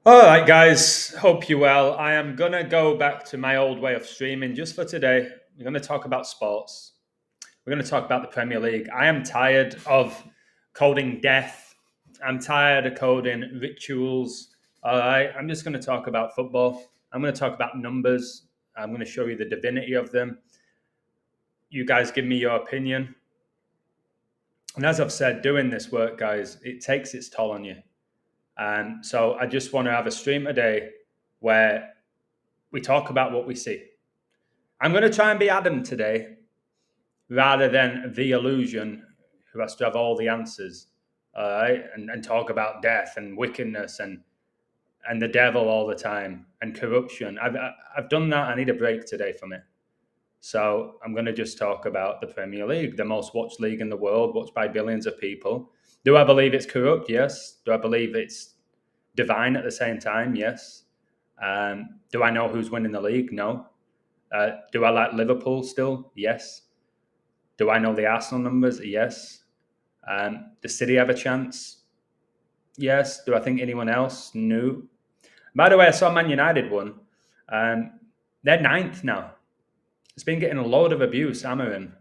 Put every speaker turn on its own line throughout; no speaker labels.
All right, guys. Hope you're well. I am going to go back to my old way of streaming just for today. We're going to talk about sports. We're going to talk about the Premier League. I am tired of coding death. I'm tired of coding rituals. All right. I'm just going to talk about football. I'm going to talk about numbers. I'm going to show you the divinity of them. You guys give me your opinion. And as I've said, doing this work, guys, it takes its toll on you. And so I just want to have a stream today where we talk about what we see. I'm going to try and be Adam today rather than the illusion who has to have all the answers, all right, and talk about death and wickedness and the devil all the time and corruption. I've done that. I need a break today from it. So I'm going to just talk about the Premier League, the most watched league in the world, watched by billions of people. Do I believe it's corrupt? Yes. Do I believe it's divine at the same time? Yes. Do I know who's winning the league? No. Do I like Liverpool still? Yes. Do I know the Arsenal numbers? Yes. Does City have a chance? Yes. Do I think anyone else? No. By the way, I saw Man United won. They're ninth now. It's been getting a load of abuse, Amarin.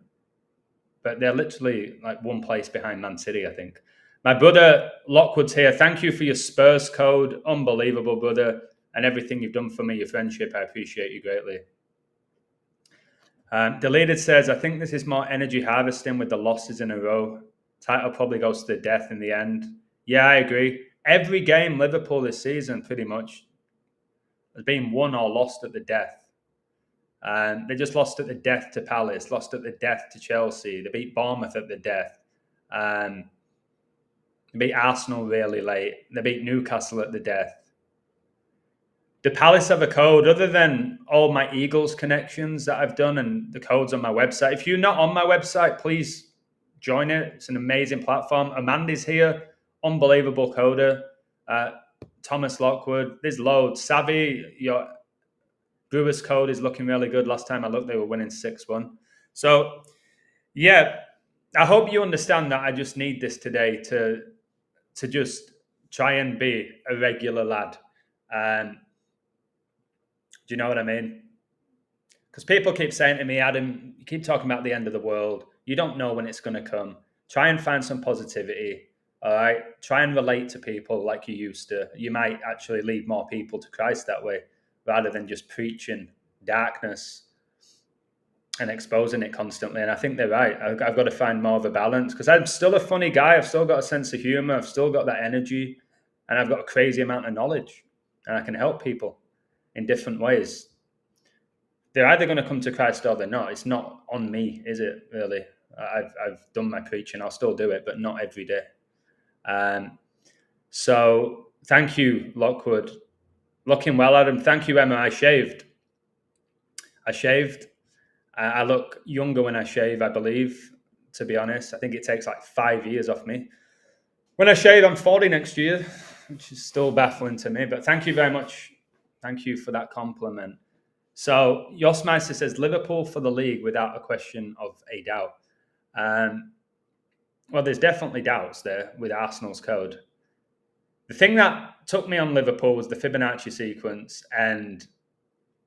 But they're literally like one place behind Man City, I think. My brother Lockwood's here. Thank you for your Spurs code. Unbelievable, brother. And everything you've done for me, your friendship. I appreciate you greatly. Deleted says, I think this is more energy harvesting with the losses in a row. Title probably goes to the death in the end. Yeah, I agree. Every game Liverpool this season pretty much has been won or lost at the death. They just lost at the death to Palace, lost at the death to Chelsea. They beat Bournemouth at the death. They beat Arsenal really late. They beat Newcastle at the death. Do Palace have a code other than all my Eagles connections that I've done and the codes on my website? If you're not on my website, please join it. It's an amazing platform. Amanda's here, unbelievable coder. Thomas Lockwood, there's loads. Savvy, your Brewers code is looking really good. Last time I looked, they were winning 6-1. So, yeah, I hope you understand that I just need this today to just try and be a regular lad. Do you know what I mean? Because people keep saying to me, Adam, you keep talking about the end of the world. You don't know when it's going to come. Try and find some positivity. All right. Try and relate to people like you used to. You might actually lead more people to Christ that way rather than just preaching darkness and exposing it constantly. And I think they're right. I've got to find more of a balance because I'm still a funny guy. I've still got a sense of humor. I've still got that energy and I've got a crazy amount of knowledge and I can help people in different ways. They're either going to come to Christ or they're not. It's not on me, is it, really? I've done my preaching. I'll still do it, but not every day. So thank you, Lockwood. Looking well, Adam. Thank you, Emma. I shaved. I look younger when I shave, I believe, to be honest. I think it takes like 5 years off me. When I shave, I'm 40 next year, which is still baffling to me. But thank you very much. Thank you for that compliment. So Josmeister says Liverpool for the league without a question of a doubt. Well, there's definitely doubts there with Arsenal's code. The thing that took me on Liverpool was the Fibonacci sequence, and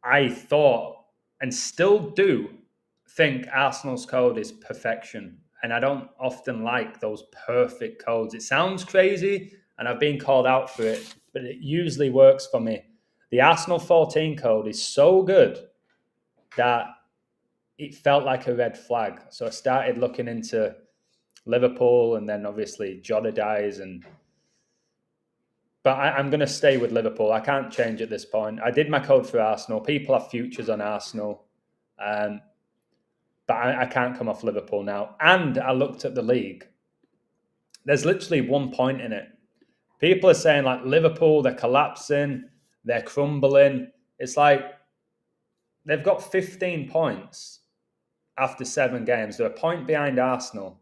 I thought and still do think Arsenal's code is perfection. And I don't often like those perfect codes. It sounds crazy, and I've been called out for it, but it usually works for me. The Arsenal 14 code is so good that it felt like a red flag. So I started looking into Liverpool and then obviously Jota dies. But I'm going to stay with Liverpool. I can't change at this point. I did my code for Arsenal. People have futures on Arsenal. But I can't come off Liverpool now. And I looked at the league. There's literally 1 point in it. People are saying like Liverpool, they're collapsing. They're crumbling. It's like they've got 15 points after 7 games. They're a point behind Arsenal.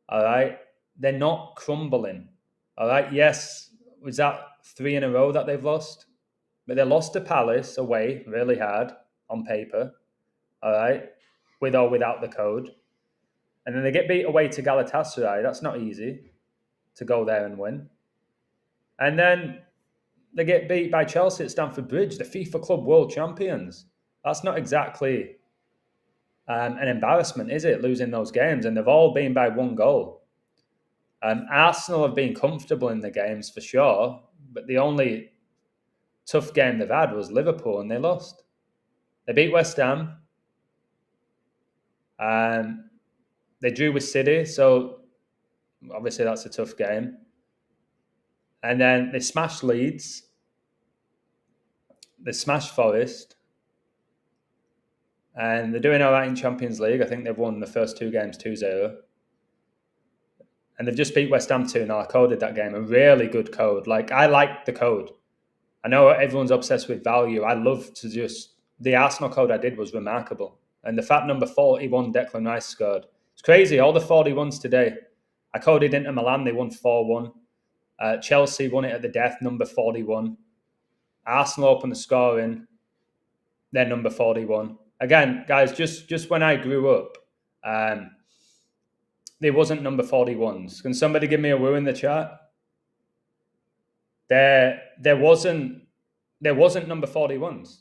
All right. They're not crumbling. All right. Yes. Was that 3 in a row that they've lost? But they lost to Palace away really hard on paper. All right. With or without the code. And then they get beat away to Galatasaray. That's not easy to go there and win. And then They get beat by Chelsea at Stamford Bridge, the FIFA Club World Champions. That's not exactly an embarrassment, is it, losing those games? And they've all been by one goal. Arsenal have been comfortable in the games for sure, but the only tough game they've had was Liverpool, and they lost. They beat West Ham. They drew with City, so obviously that's a tough game. And then they smashed Leeds. They smashed Forest. And they're doing all right in Champions League. I think they've won the first two games 2-0. And they've just beat West Ham 2-0. I coded that game. A really good code. Like, I like the code. I know everyone's obsessed with value. I love to just... The Arsenal code I did was remarkable. And the fact number 41, Declan Rice scored. It's crazy. All the 41s today. I coded Inter Milan. They won 4-1. Chelsea won it at the death, number 41. Arsenal opened the scoring. They're number 41. Again, guys, just when I grew up, there wasn't number 41s. Can somebody give me a woo in the chat? There wasn't number 41s.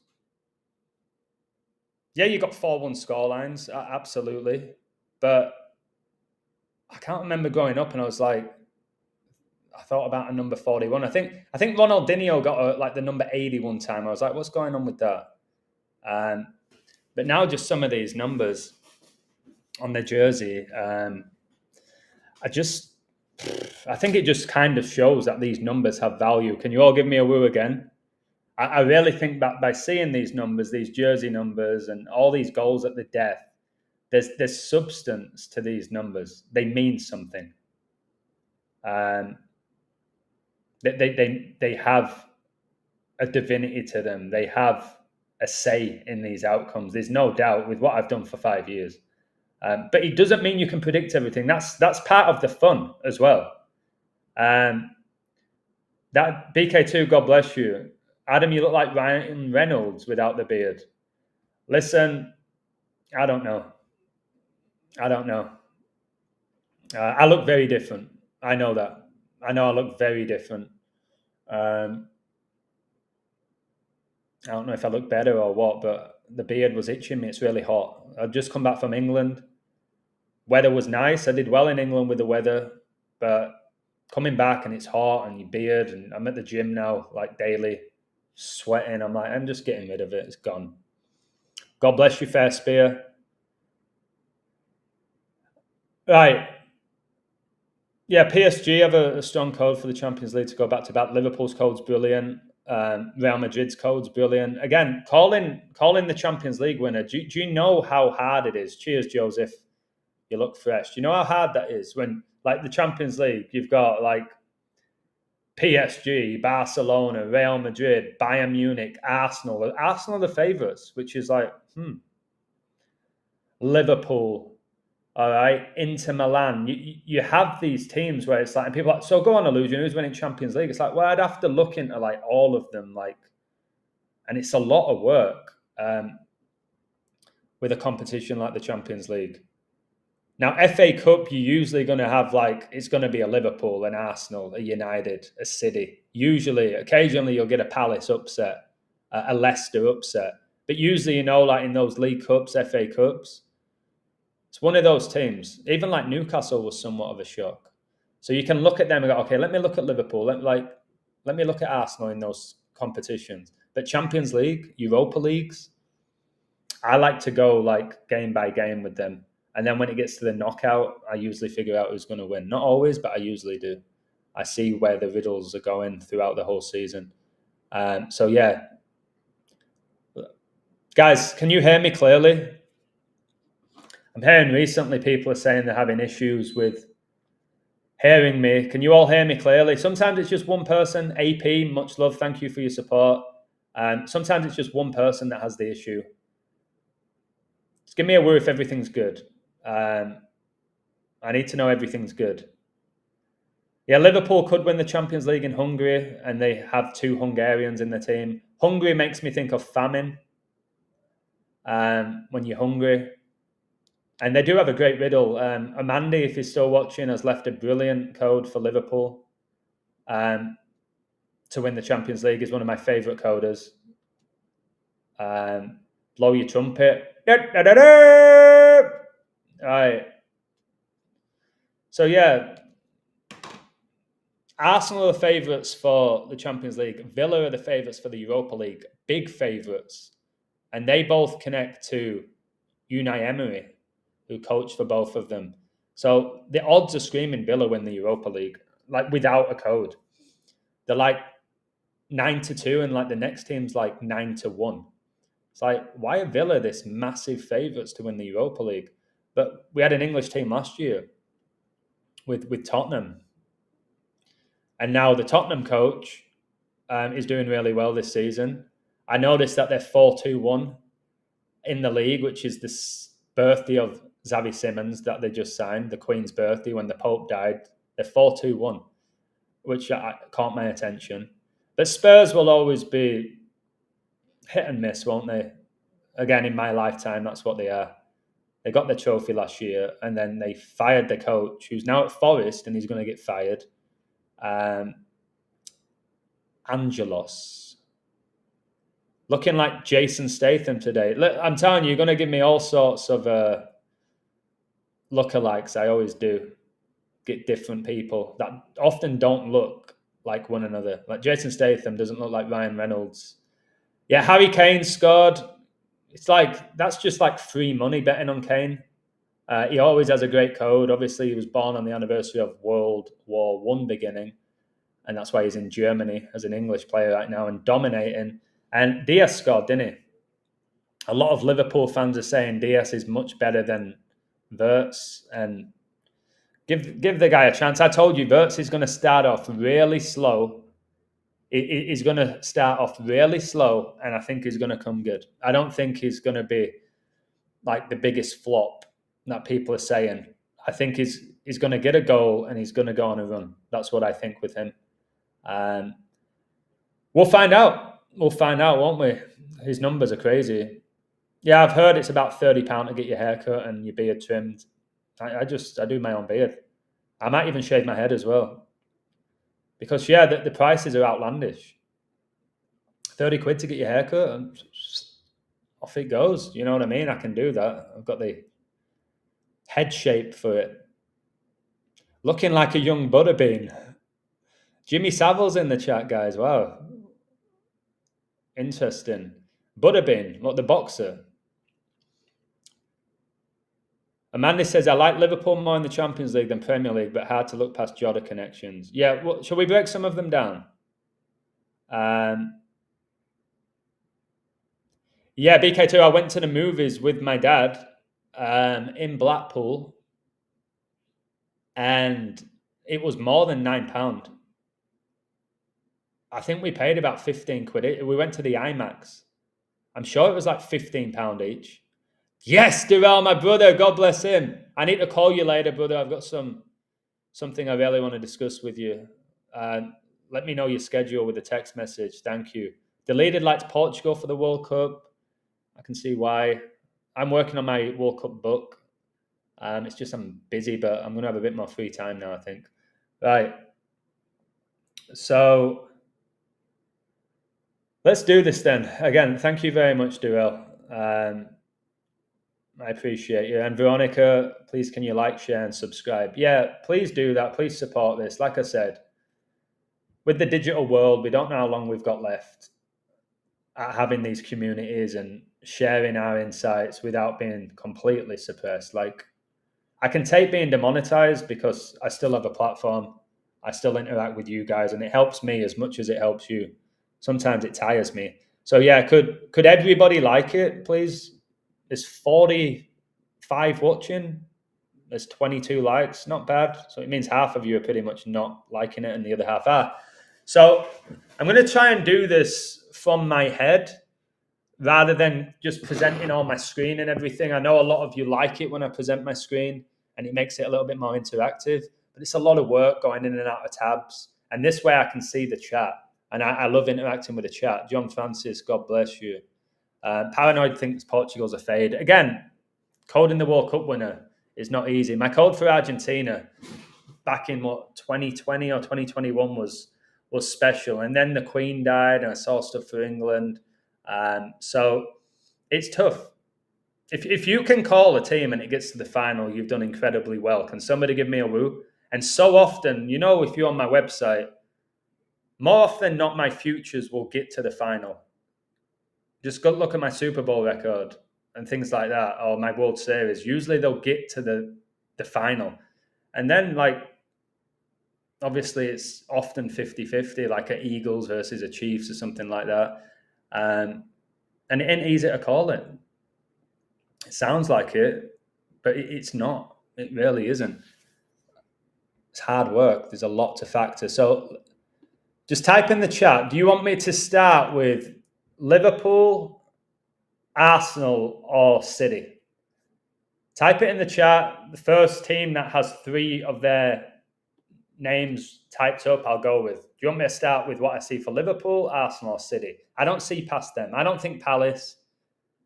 Yeah, you got 4-1 scorelines, absolutely. But I can't remember growing up and I was like, I thought about a number 41. I think Ronaldinho got like the number 80 one time. I was like, what's going on with that? But now just some of these numbers on the jersey, I think it just kind of shows that these numbers have value. Can you all give me a woo again? I really think that by seeing these numbers, these jersey numbers and all these goals at the death, there's substance to these numbers. They mean something. They have a divinity to them. They have a say in these outcomes. There's no doubt with what I've done for 5 years. But it doesn't mean you can predict everything. That's part of the fun as well. That BK2, God bless you. Adam, you look like Ryan Reynolds without the beard. Listen, I don't know. I look very different. I know that. I know I look very different. I don't know if I look better or what, but the beard was itching me. It's really hot. I'd just come back from England. Weather was nice. I did well in England with the weather, but coming back and it's hot and your beard, and I'm at the gym now, like daily, sweating. I'm like, I'm just getting rid of it. It's gone. God bless you, Fair Spear. Right. Yeah, PSG have a strong code for the Champions League to go back to back. Liverpool's code's brilliant. Real Madrid's code's brilliant. Again, calling the Champions League winner. Do you know how hard it is? Cheers, Joseph. You look fresh. Do you know how hard that is when, like, the Champions League, you've got like PSG, Barcelona, Real Madrid, Bayern Munich, Arsenal. Arsenal are the favourites, which is like, Liverpool, all right, Inter Milan. You have these teams where it's like, and people are like, so go on, Illusion, who's winning Champions League? It's like, well, I'd have to look into like all of them, like, and it's a lot of work with a competition like the Champions League. Now, FA Cup, you're usually going to have like, it's going to be a Liverpool, an Arsenal, a United, a City. Usually, occasionally you'll get a Palace upset, a Leicester upset. But usually, like in those League Cups, FA Cups, it's one of those teams. Even like Newcastle was somewhat of a shock. So you can look at them and go, okay, let me look at Liverpool. Let me look at Arsenal in those competitions. But Champions League, Europa Leagues, I like to go like game by game with them. And then when it gets to the knockout, I usually figure out who's going to win. Not always, but I usually do. I see where the riddles are going throughout the whole season. So, yeah. Guys, can you hear me clearly? I'm hearing recently people are saying they're having issues with hearing me. Can you all hear me clearly? Sometimes it's just one person. AP, much love. Thank you for your support. Sometimes it's just one person that has the issue. Just give me a word if everything's good. I need to know everything's good. Yeah, Liverpool could win the Champions League in Hungary, and they have 2 Hungarians in the team. Hungary makes me think of famine when you're hungry. And they do have a great riddle. Amanda, if you're still watching, has left a brilliant code for Liverpool. to win the Champions League. He's one of my favourite coders. Blow your trumpet. All right. So, yeah, Arsenal are the favourites for the Champions League. Villa are the favourites for the Europa League. Big favourites. And they both connect to Unai Emery, who coached for both of them. So the odds are screaming Villa win the Europa League, like without a code. They're like 9-2, and like the next team's like 9-1. It's like, why are Villa this massive favourites to win the Europa League? But we had an English team last year with Tottenham. And now the Tottenham coach is doing really well this season. I noticed that they're 4-2-1 in the league, which is the birthday of Xavi Simons that they just signed, the Queen's birthday when the Pope died. They're 4-2-1, which caught my attention. But Spurs will always be hit and miss, won't they? Again, in my lifetime, that's what they are. They got the trophy last year, and then they fired the coach, who's now at Forest, and he's going to get fired. Angelos. Looking like Jason Statham today. Look, I'm telling you, you're going to give me all sorts of lookalikes. I always do. Get different people that often don't look like one another. Like Jason Statham doesn't look like Ryan Reynolds. Yeah, Harry Kane scored. It's like, that's just like free money betting on Kane. He always has a great code. Obviously, he was born on the anniversary of World War I beginning. And that's why he's in Germany as an English player right now and dominating. And Diaz scored, didn't he? A lot of Liverpool fans are saying Diaz is much better than Wirtz. And give the guy a chance. I told you, Wirtz is going to start off really slow. He's going to start off really slow, and I think he's going to come good. I don't think he's going to be like the biggest flop that people are saying. I think he's going to get a goal and he's going to go on a run. That's what I think with him. We'll find out. We'll find out, won't we? His numbers are crazy. Yeah, I've heard it's about £30 to get your hair cut and your beard trimmed. I do my own beard. I might even shave my head as well. Because, yeah, the prices are outlandish. 30 quid to get your hair cut and off it goes. You know what I mean? I can do that. I've got the head shape for it. Looking like a young butterbean. Jimmy Savile's in the chat, guys. Wow. Interesting. Butterbean, what the boxer. Amanda says, I like Liverpool more in the Champions League than Premier League, but hard to look past Jota connections. Yeah, well, shall we break some of them down? Yeah, BK2, I went to the movies with my dad in Blackpool, and it was more than £9. I think we paid about 15 quid. We went to the IMAX. I'm sure it was like £15 each. Yes, Durrell, my brother, God bless him. I need to call you later, brother. I've got something I really want to discuss with you. Let me know your schedule with a text message. Thank you. Deleted likes Portugal for the World Cup. I can see why. I'm working on my World Cup book. It's just I'm busy, but I'm going to have a bit more free time now, I think. Right. So let's do this then. Again, thank you very much, Durrell. I appreciate you. And Veronica, please can you like, share, and subscribe? Yeah, please do that. Please support this. Like I said, with the digital world, we don't know how long we've got left at having these communities and sharing our insights without being completely suppressed. Like, I can take being demonetized because I still have a platform. I still interact with you guys, and it helps me as much as it helps you. Sometimes it tires me. So yeah, could everybody like it, please? There's 45 watching. There's 22 likes. Not bad. So it means half of you are pretty much not liking it and the other half are. So I'm going to try and do this from my head rather than just presenting on my screen and everything. I know a lot of you like it when I present my screen and it makes it a little bit more interactive, but it's a lot of work going in and out of tabs. And this way I can see the chat. And I love interacting with the chat. John Francis, God bless you. Paranoid thinks Portugal's a fade. Again, coding the World Cup winner is not easy. My code for Argentina back in 2020 or 2021 was was special. And then the Queen died, and I saw stuff for England. So it's tough. If you can call a team and it gets to the final, you've done incredibly well. Can somebody give me a woo? And so often, if you're on my website, more often than not, my futures will get to the final. Just go look at my Super Bowl record and things like that, or my World Series. Usually they'll get to the final. And then, obviously it's often 50-50, like a Eagles versus a Chiefs or something like that. And it ain't easy to call it. It sounds like it, but it's not. It really isn't. It's hard work. There's a lot to factor. So just type in the chat. Do you want me to start with Liverpool, Arsenal, or City? Type it in the chat. The first team that has 3 of their names typed up, I'll go with. Do you want me to start with what I see for Liverpool, Arsenal, or City? I don't see past them. I don't think Palace.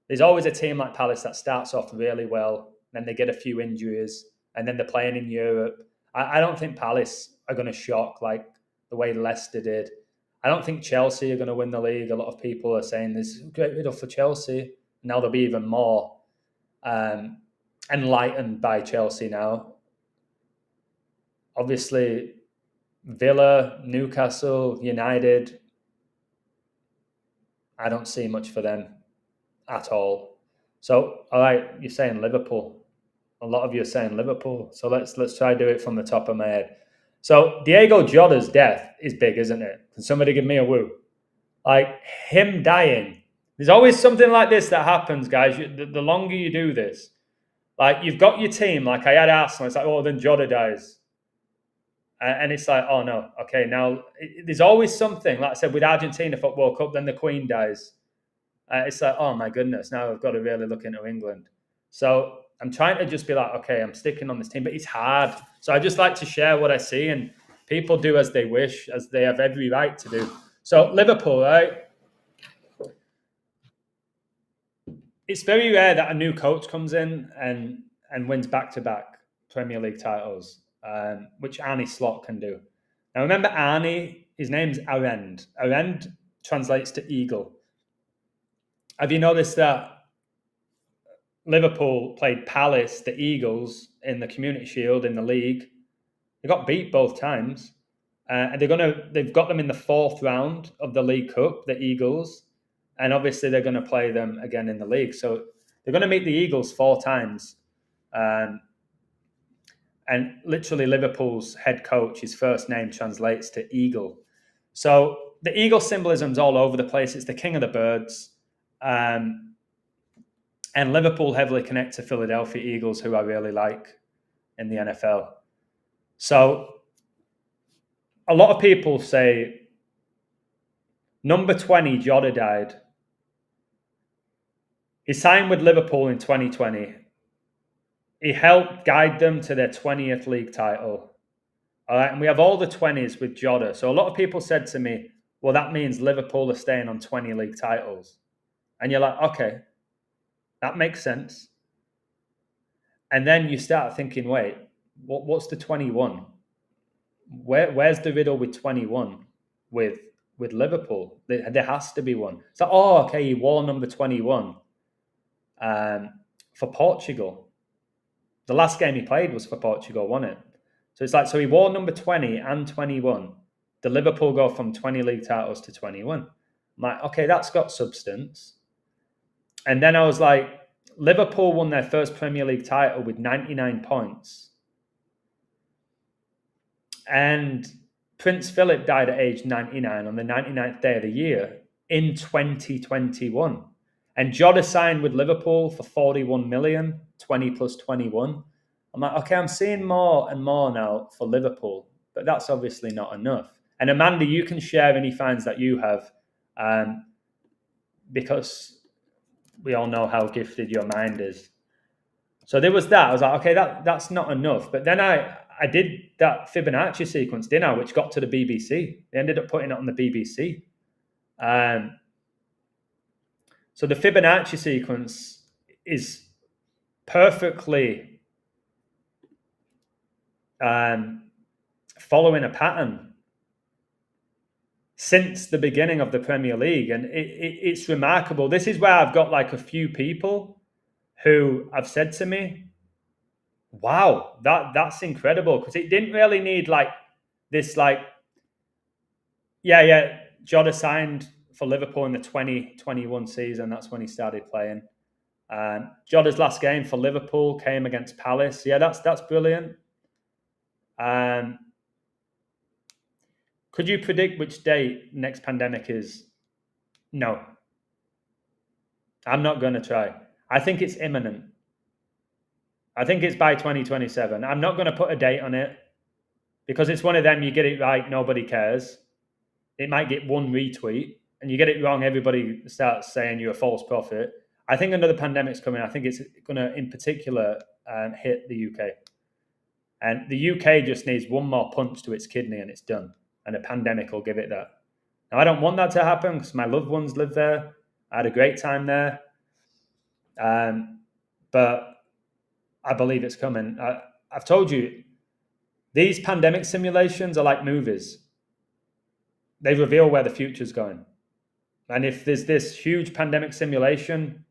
There's always a team like Palace that starts off really well, then they get a few injuries, and then they're playing in Europe. I don't think Palace are going to shock like the way Leicester did. I don't think Chelsea are going to win the league. A lot of people are saying there's great riddle for Chelsea. Now they'll be even more enlightened by Chelsea now. Obviously, Villa, Newcastle, United, I don't see much for them at all. So, all right, you're saying Liverpool. A lot of you are saying Liverpool. So let's try to do it from the top of my head. So Diego Jota's death is big, isn't it? Can somebody give me a woo? Like him dying. There's always something like this that happens, guys. The longer you do this, like you've got your team. Like I had Arsenal. It's like, oh, then Jota dies. And it's like, oh no, okay, now there's always something. Like I said, with Argentina Football Cup, then the Queen dies. It's like, oh my goodness, now I've got to really look into England. So I'm trying to just be like, okay, I'm sticking on this team, but it's hard. So I just like to share what I see, and people do as they wish, as they have every right to do. So Liverpool, right? It's very rare that a new coach comes in and wins back-to-back Premier League titles, which Arne Slot can do. Now remember Arne, his name's Arend. Arend translates to eagle. Have you noticed that Liverpool played Palace, the Eagles, in the Community Shield in the league? They got beat both times, and they've got them in the 4th round of the League Cup, the Eagles, and obviously they're going to play them again in the league. So they're going to meet the Eagles 4 times, and literally Liverpool's head coach, his first name translates to eagle. So the eagle symbolism's all over the place. It's the king of the birds. And Liverpool heavily connect to Philadelphia Eagles, who I really like in the NFL. So a lot of people say number 20, Jota died. He signed with Liverpool in 2020. He helped guide them to their 20th league title. All right, and we have all the 20s with Jota. So a lot of people said to me, well, that means Liverpool are staying on 20 league titles. And you're like, okay, that makes sense. And then you start thinking, wait, what's the 21? Where's the riddle with 21 with Liverpool? There has to be one. So, okay, he wore number 21 for Portugal. The last game he played was for Portugal, wasn't it? So it's like, so he wore number 20 and 21. The Liverpool go from 20 league titles to 21. I'm like, okay, that's got substance. And then I was like, Liverpool won their first Premier League title with 99 points. And Prince Philip died at age 99 on the 99th day of the year in 2021. And Jota signed with Liverpool for 41 million, 20 plus 21. I'm like, okay, I'm seeing more and more now for Liverpool, but that's obviously not enough. And Amanda, you can share any finds that you have, because we all know how gifted your mind is. So there was that. I was like, okay, that's not enough. But then I did that Fibonacci sequence, didn't I, which got to the BBC. They ended up putting it on the BBC. So the Fibonacci sequence is perfectly following a pattern. since the beginning of the Premier League. And it's remarkable. This is where I've got like a few people who have said to me, wow, that's incredible. Because it didn't really need like this, like, yeah, Jota signed for Liverpool in the 2021 season. That's when he started playing. Jota's last game for Liverpool came against Palace. Yeah, that's brilliant. Could you predict which date next pandemic is? No. I'm not going to try. I think it's imminent. I think it's by 2027. I'm not going to put a date on it because it's one of them, you get it right, nobody cares. It might get one retweet, and you get it wrong, everybody starts saying you're a false prophet. I think another pandemic's coming. I think it's going to, in particular, hit the UK. And the UK just needs one more punch to its kidney and it's done. And a pandemic will give it that. Now, I don't want that to happen because my loved ones live there. I had a great time there. But I believe it's coming. I've told you, these pandemic simulations are like movies. They reveal where the future's going. And if there's this huge pandemic simulation,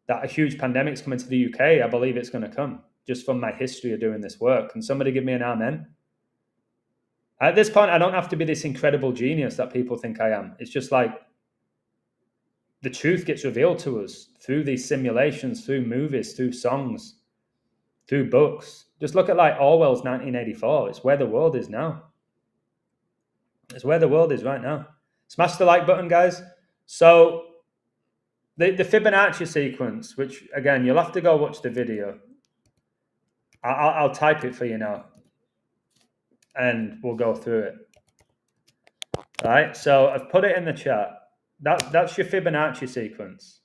that a huge pandemic's coming to the UK, I believe it's going to come, just from my history of doing this work. Can somebody give me an amen? At this point, I don't have to be this incredible genius that people think I am. It's just like the truth gets revealed to us through these simulations, through movies, through songs, through books. Just look at like Orwell's 1984. It's where the world is now. It's where the world is right now. Smash the like button, guys. So the Fibonacci sequence, which again, you'll have to go watch the video. I'll type it for you now. And we'll go through it. All right, so I've put it in the chat. That's your Fibonacci sequence.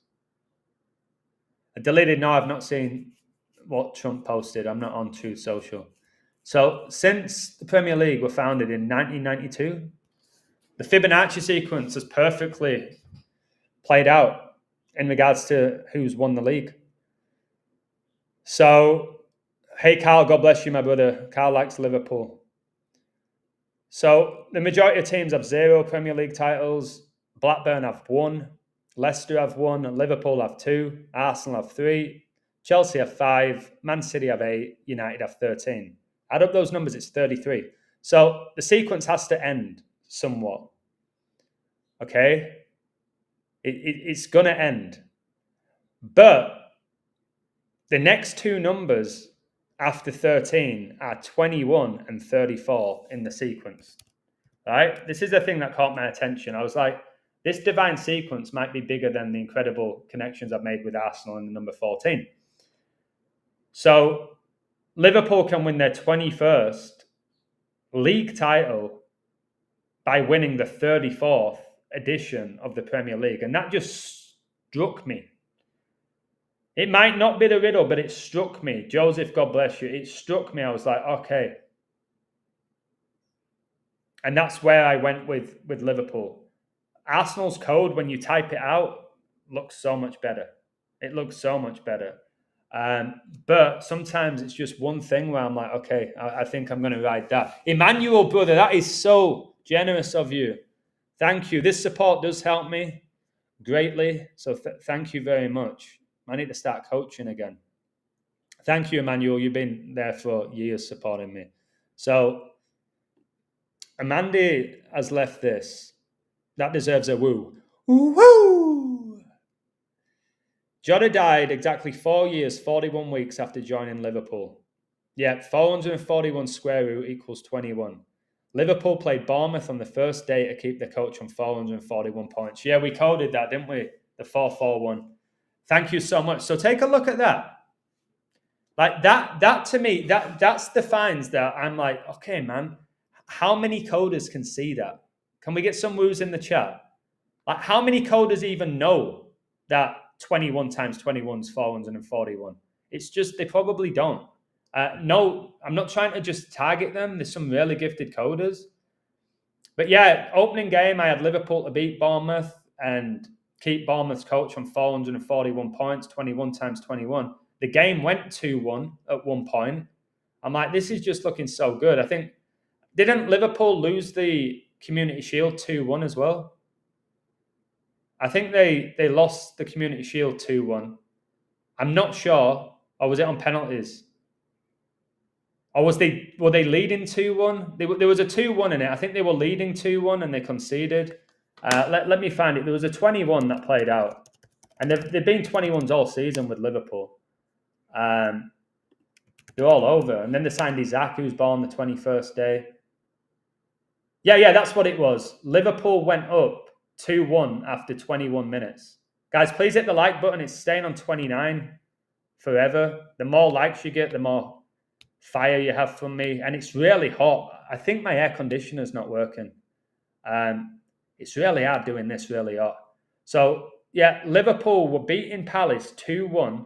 I deleted, no, I've not seen what Trump posted. I'm not on Truth Social. So since the Premier League were founded in 1992, the Fibonacci sequence has perfectly played out in regards to who's won the league. So, hey, Carl, God bless you, my brother. Carl likes Liverpool. So the majority of teams have 0 Premier League titles. Blackburn have 1. Leicester have 1. Liverpool have 2. Arsenal have 3. Chelsea have 5. Man City have 8. United have 13. Add up those numbers, it's 33. So the sequence has to end somewhat. Okay? It's going to end. But the next two numbers after 13 are 21 and 34 in the sequence. Right? This is the thing that caught my attention. I was like, this divine sequence might be bigger than the incredible connections I've made with Arsenal in the number 14. So Liverpool can win their 21st league title by winning the 34th edition of the Premier League. And that just struck me. It might not be the riddle, but it struck me. Joseph, God bless you. It struck me. I was like, okay. And that's where I went with Liverpool. Arsenal's code, when you type it out, looks so much better. It looks so much better. But sometimes it's just one thing where I'm like, okay, I think I'm going to ride that. Emmanuel, brother, that is so generous of you. Thank you. This support does help me greatly. So thank you very much. I need to start coaching again. Thank you, Emmanuel. You've been there for years supporting me. So Amanda has left this. That deserves a woo. Woo! Jota died exactly 4 years, 41 weeks after joining Liverpool. Yeah, 441 square root equals 21. Liverpool played Bournemouth on the first day to keep the coach on 441 points. Yeah, we coded that, didn't we? The 441. Thank you so much. So take a look at that. Like that to me, that's defines that. I'm like, okay, man, how many coders can see that? Can we get some woos in the chat? Like, how many coders even know that 21 times 21 is 441? It's just, they probably don't. No, I'm not trying to just target them. There's some really gifted coders. But yeah, opening game, I had Liverpool to beat Bournemouth and keep Bournemouth's coach on 441 points, 21 times 21. The game went 2-1 at one point. I'm like, this is just looking so good. I think, didn't Liverpool lose the Community Shield 2-1 as well. I think they lost the Community Shield 2-1. I'm not sure. Or was it on penalties? Or were they leading 2-1? There was a 2-1 in it. I think they were leading 2-1 and they conceded. Let me find it. There was a 21 that played out. And they've been 21s all season with Liverpool. They're all over. And then they signed Isaac, who was born the 21st day. Yeah, that's what it was. Liverpool went up 2-1 after 21 minutes. Guys, please hit the like button. It's staying on 29 forever. The more likes you get, the more fire you have from me. And it's really hot. I think my air conditioner's not working. It's really hard doing this really hot. So, yeah, Liverpool were beating Palace 2-1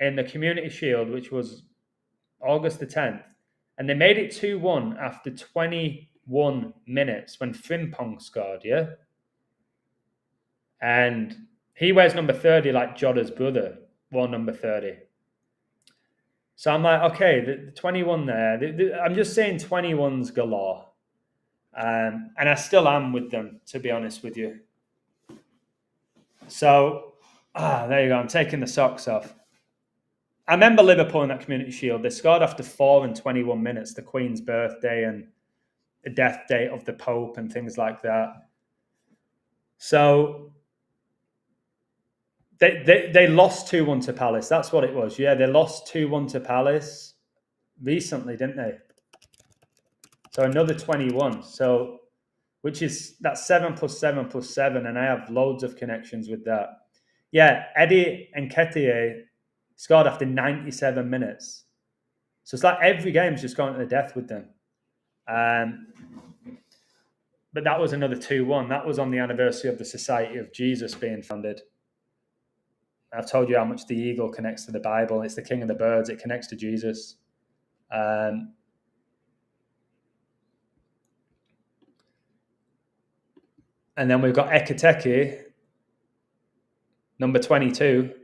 in the Community Shield, which was August the 10th. And they made it 2-1 after 21 minutes when Frimpong scored, yeah? And he wears number 30 like Jota's brother wore number 30. So I'm like, okay, the 21 there. I'm just saying 21s galore. And I still am with them, to be honest with you. So, there you go. I'm taking the socks off. I remember Liverpool in that Community Shield. They scored after 4 and 21 minutes, the Queen's birthday and the death date of the Pope and things like that. So they lost 2-1 to Palace. That's what it was. Yeah, they lost 2-1 to Palace recently, didn't they? So another 21. So, which is that's 7 + 7 + 7, and I have loads of connections with that. Yeah, Eddie Nketiah scored after 97 minutes. So it's like every game's just gone to the death with them. But that was another 2-1. That was on the anniversary of the Society of Jesus being founded. I've told you how much the eagle connects to the Bible. It's the king of the birds. It connects to Jesus. And then we've got Ekiteke, number 22.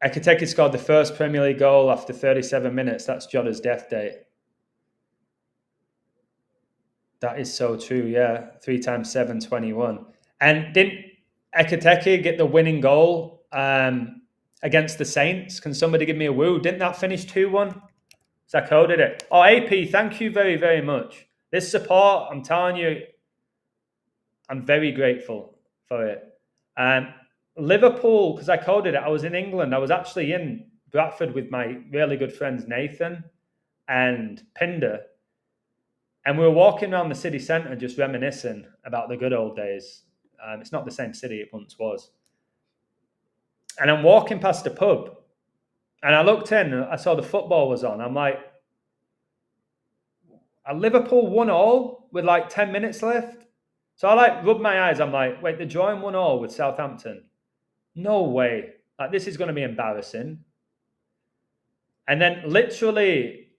Ekiteke scored the first Premier League goal after 37 minutes. That's Jota's death date. That is so true, yeah. 3 times 7, 21. And didn't Ekiteke get the winning goal against the Saints? Can somebody give me a woo? Didn't that finish 2-1? Decoded it. Oh, AP, thank you very, very much. This support, I'm telling you, I'm very grateful for it. Liverpool, because I coded it, I was in England. I was actually in Bradford with my really good friends Nathan and Pinder. And we were walking around the city centre just reminiscing about the good old days. It's not the same city it once was. And I'm walking past a pub. And I looked in, I saw the football was on. I'm like, are Liverpool 1-1 with like 10 minutes left? So I rubbed my eyes. I'm like, wait, they're drawing 1-1 with Southampton. No way. Like, this is going to be embarrassing. And then literally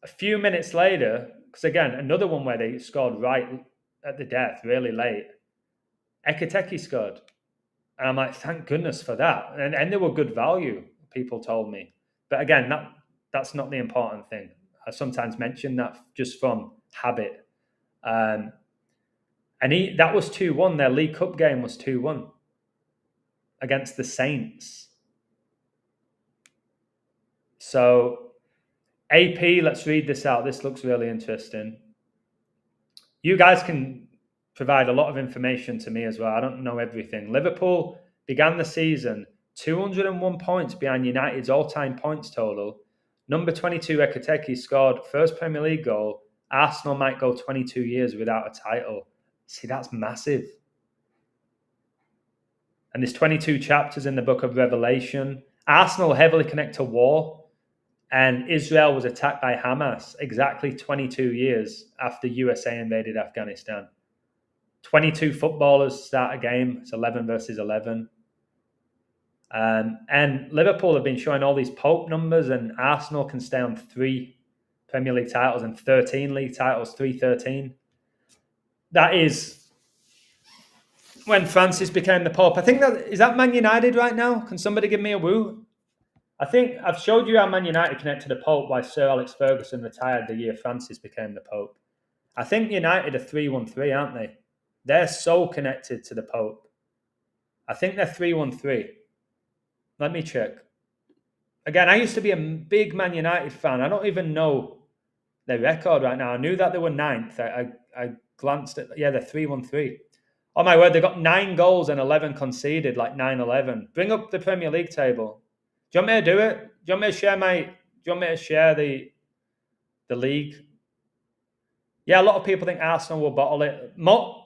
a few minutes later, because again, another one where they scored right at the death, really late. Ekiteke scored. And I'm like, thank goodness for that. And they were good value, people told me. But again, that's not the important thing. I sometimes mention that just from habit. And that was 2-1. Their League Cup game was 2-1 against the Saints. So, AP, let's read this out. This looks really interesting. You guys can provide a lot of information to me as well. I don't know everything. Liverpool began the season 201 points behind United's all-time points total. Number 22, Ekiteke, scored first Premier League goal. Arsenal might go 22 years without a title. See, that's massive. And there's 22 chapters in the book of Revelation. Arsenal heavily connect to war. And Israel was attacked by Hamas exactly 22 years after USA invaded Afghanistan. 22 footballers start a game. It's 11 versus 11. And Liverpool have been showing all these Pope numbers, and Arsenal can stay on 3 Premier League titles and 13 league titles, 313. That is when Francis became the Pope. I think is that Man United right now? Can somebody give me a woo? I think I've showed you how Man United connect to the Pope, why Sir Alex Ferguson retired the year Francis became the Pope. I think United are 3-1-3, aren't they? They're so connected to the Pope. I think they're 3-1-3. Let me check. Again, I used to be a big Man United fan. I don't even know their record right now. I knew that they were ninth. I glanced at, yeah, they're 3-1-3. Oh my word, they got 9 goals and 11 conceded, like 9-11. Bring up the Premier League table. Do you want me to do it? Do you want me to share the league? Yeah, a lot of people think Arsenal will bottle it.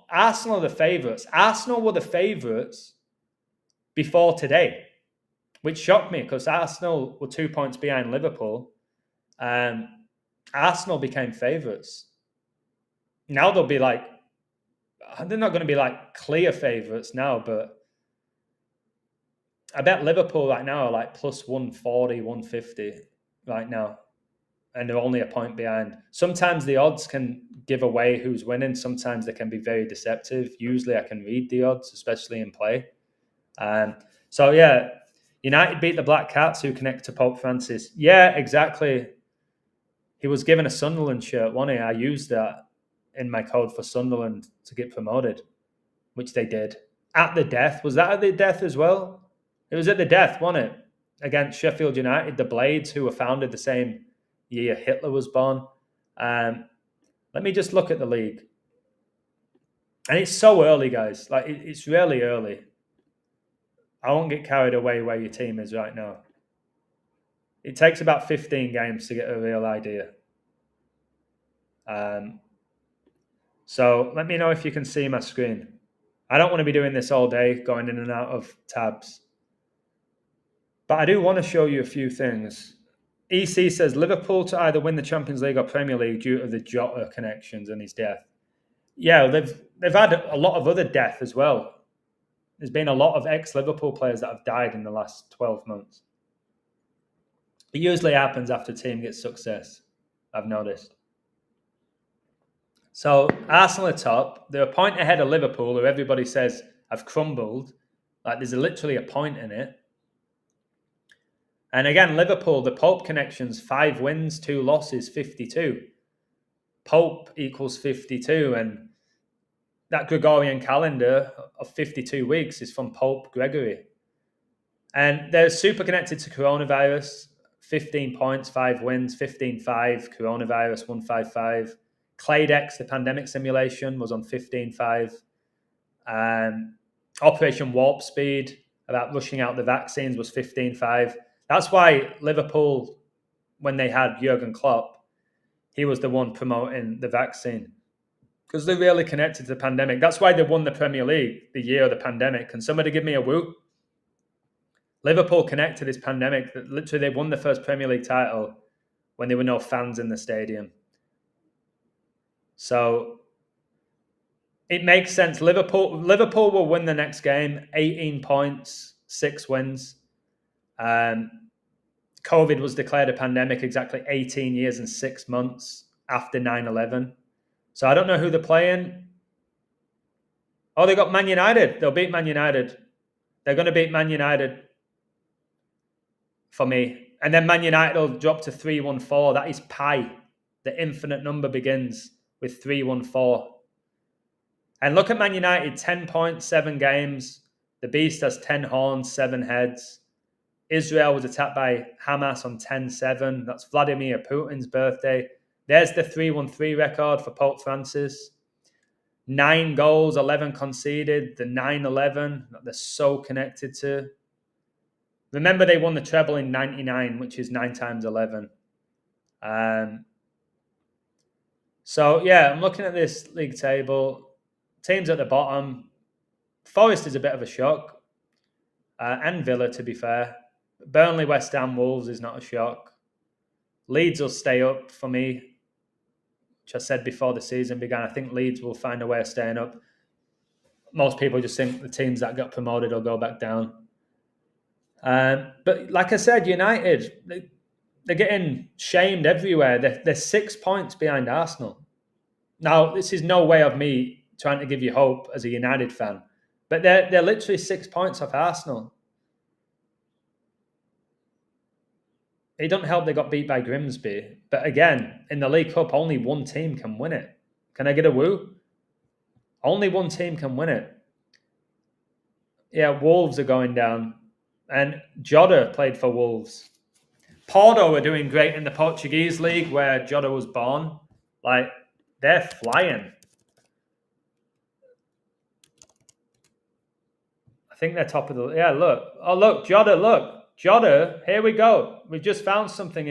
Arsenal are the favourites. Arsenal were the favourites before today, which shocked me because Arsenal were 2 points behind Liverpool. Arsenal became favourites. Now they'll be like, they're not going to be like clear favourites now, but I bet Liverpool right now are like plus 140, 150 right now. And they're only a point behind. Sometimes the odds can give away who's winning. Sometimes they can be very deceptive. Usually I can read the odds, especially in play. So yeah, United beat the Black Cats who connect to Pope Francis. Yeah, exactly. He was given a Sunderland shirt, wasn't he? I used that in my code for Sunderland to get promoted, which they did. At the death. Was that at the death as well? It was at the death, wasn't it? Against Sheffield United, the Blades, who were founded the same year Hitler was born. Let me just look at the league. And it's so early, guys. Like, it's really early. I won't get carried away where your team is right now. It takes about 15 games to get a real idea. So let me know if you can see my screen. I don't want to be doing this all day, going in and out of tabs. But I do want to show you a few things. EC says Liverpool to either win the Champions League or Premier League due to the Jota connections and his death. Yeah, they've had a lot of other death as well. There's been a lot of ex-Liverpool players that have died in the last 12 months. It usually happens after a team gets success, I've noticed. So Arsenal are top. They're a point ahead of Liverpool, who everybody says have crumbled. Like there's literally a point in it. And again, Liverpool, the Pope connections, 5 wins, 2 losses, 52. Pope equals 52. And that Gregorian calendar of 52 weeks is from Pope Gregory. And they're super connected to coronavirus. 15 points, 5 wins, 15-5, coronavirus 155. Claydex, the pandemic simulation, was on 15-5. Operation Warp Speed, about rushing out the vaccines, was 15-5. That's why Liverpool, when they had Jurgen Klopp, he was the one promoting the vaccine. Because they're really connected to the pandemic. That's why they won the Premier League the year of the pandemic. Can somebody give me a woo? Liverpool connect to this pandemic. Literally, they won the first Premier League title when there were no fans in the stadium. So it makes sense. Liverpool will win the next game. 18 points, 6 wins. COVID was declared a pandemic exactly 18 years and 6 months after 9/11. So I don't know who they're playing. Oh, they got Man United. They'll beat Man United. They're going to beat Man United for me. And then Man United will drop to 3-1-4. That is pi. The infinite number begins with 3-1-4. And look at Man United, 10 points, 7 games. The Beast has 10 horns, 7 heads. Israel was attacked by Hamas on 10/7. That's Vladimir Putin's birthday. There's the 3-1-3 record for Pope Francis. 9 goals, 11 conceded. The 9/11 that they're so connected to. Remember, they won the treble in 99, which is 9 times 11. So, yeah, I'm looking at this league table. Teams at the bottom. Forest is a bit of a shock. And Villa, to be fair. Burnley, West Ham, Wolves is not a shock. Leeds will stay up for me, which I said before the season began. I think Leeds will find a way of staying up. Most people just think the teams that got promoted will go back down. But like I said, United, they're getting shamed everywhere. They're 6 points behind Arsenal. Now, this is no way of me trying to give you hope as a United fan, but they're literally 6 points off Arsenal. It doesn't help they got beat by Grimsby. But again, in the League Cup, only one team can win it. Can I get a woo? Only one team can win it. Yeah, Wolves are going down. And Jota played for Wolves. Porto are doing great in the Portuguese league where Jota was born. Like, they're flying. I think they're top of the... Yeah, look. Oh, look, Jota, look. Jota, here we go. We just found something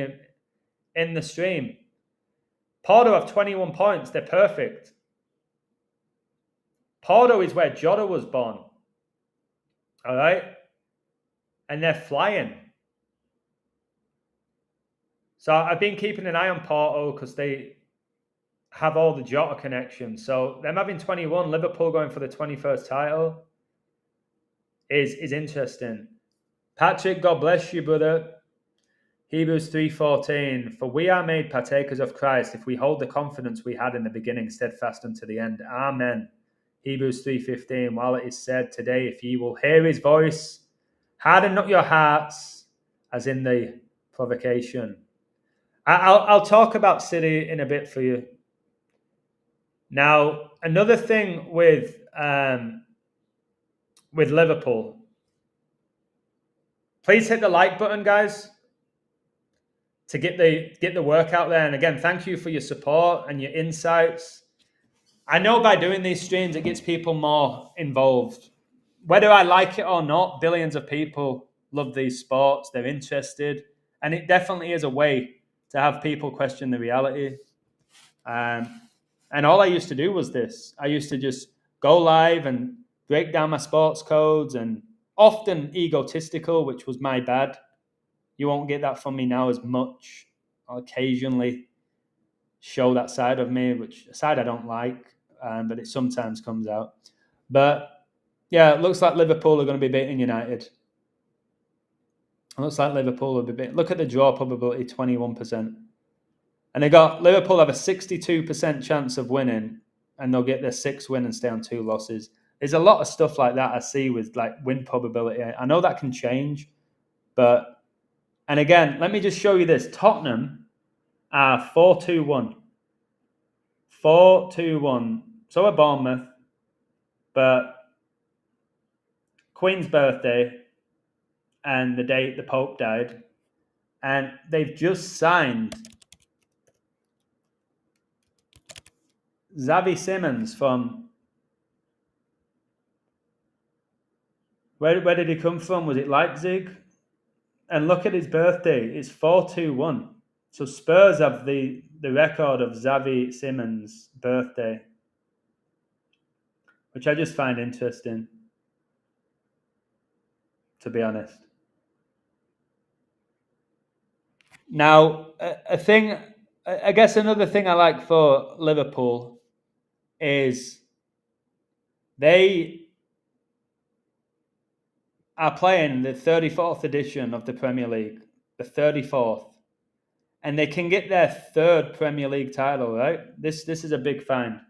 in the stream. Porto have 21 points. They're perfect. Porto is where Jota was born. All right? And they're flying. So I've been keeping an eye on Porto because they have all the Jota connections. So them having 21, Liverpool going for the 21st title is interesting. Patrick, God bless you, brother. Hebrews 3:14, for we are made partakers of Christ if we hold the confidence we had in the beginning steadfast unto the end. Amen. Hebrews 3:15, while it is said today, if ye will hear his voice, harden not your hearts as in the provocation. I'll talk about City in a bit for you. Now, another thing with Liverpool, please hit the like button, guys, to get the work out there. And again, thank you for your support and your insights. I know by doing these streams, it gets people more involved. Whether I like it or not, billions of people love these sports. They're interested. And it definitely is a way to have people question the reality. And all I used to do was this. I used to just go live and break down my sports codes, and often egotistical, which was my bad. You won't get that from me now as much. I'll occasionally show that side of me, which a side I don't like, but it sometimes comes out. But yeah, it looks like Liverpool are going to be beating United. It looks like Liverpool will be beating. Look at the draw probability, 21%. And Liverpool have a 62% chance of winning, and they'll get their 6th win and stay on 2 losses. There's a lot of stuff like that I see with like win probability. I know that can change, but, and again, let me just show you this. Tottenham are 4-2-1. 4-2-1. So are Bournemouth, but Queen's birthday and the date the Pope died, and they've just signed Xavi Simons from... Where did he come from? Was it Leipzig? And look at his birthday. It's 4-2-1. So Spurs have the record of Xavi Simons' birthday, which I just find interesting, to be honest. Now, I guess another thing I like for Liverpool is they are playing the 34th edition of the Premier League, the 34th, and they can get their 3rd Premier League title, right? This is a big find.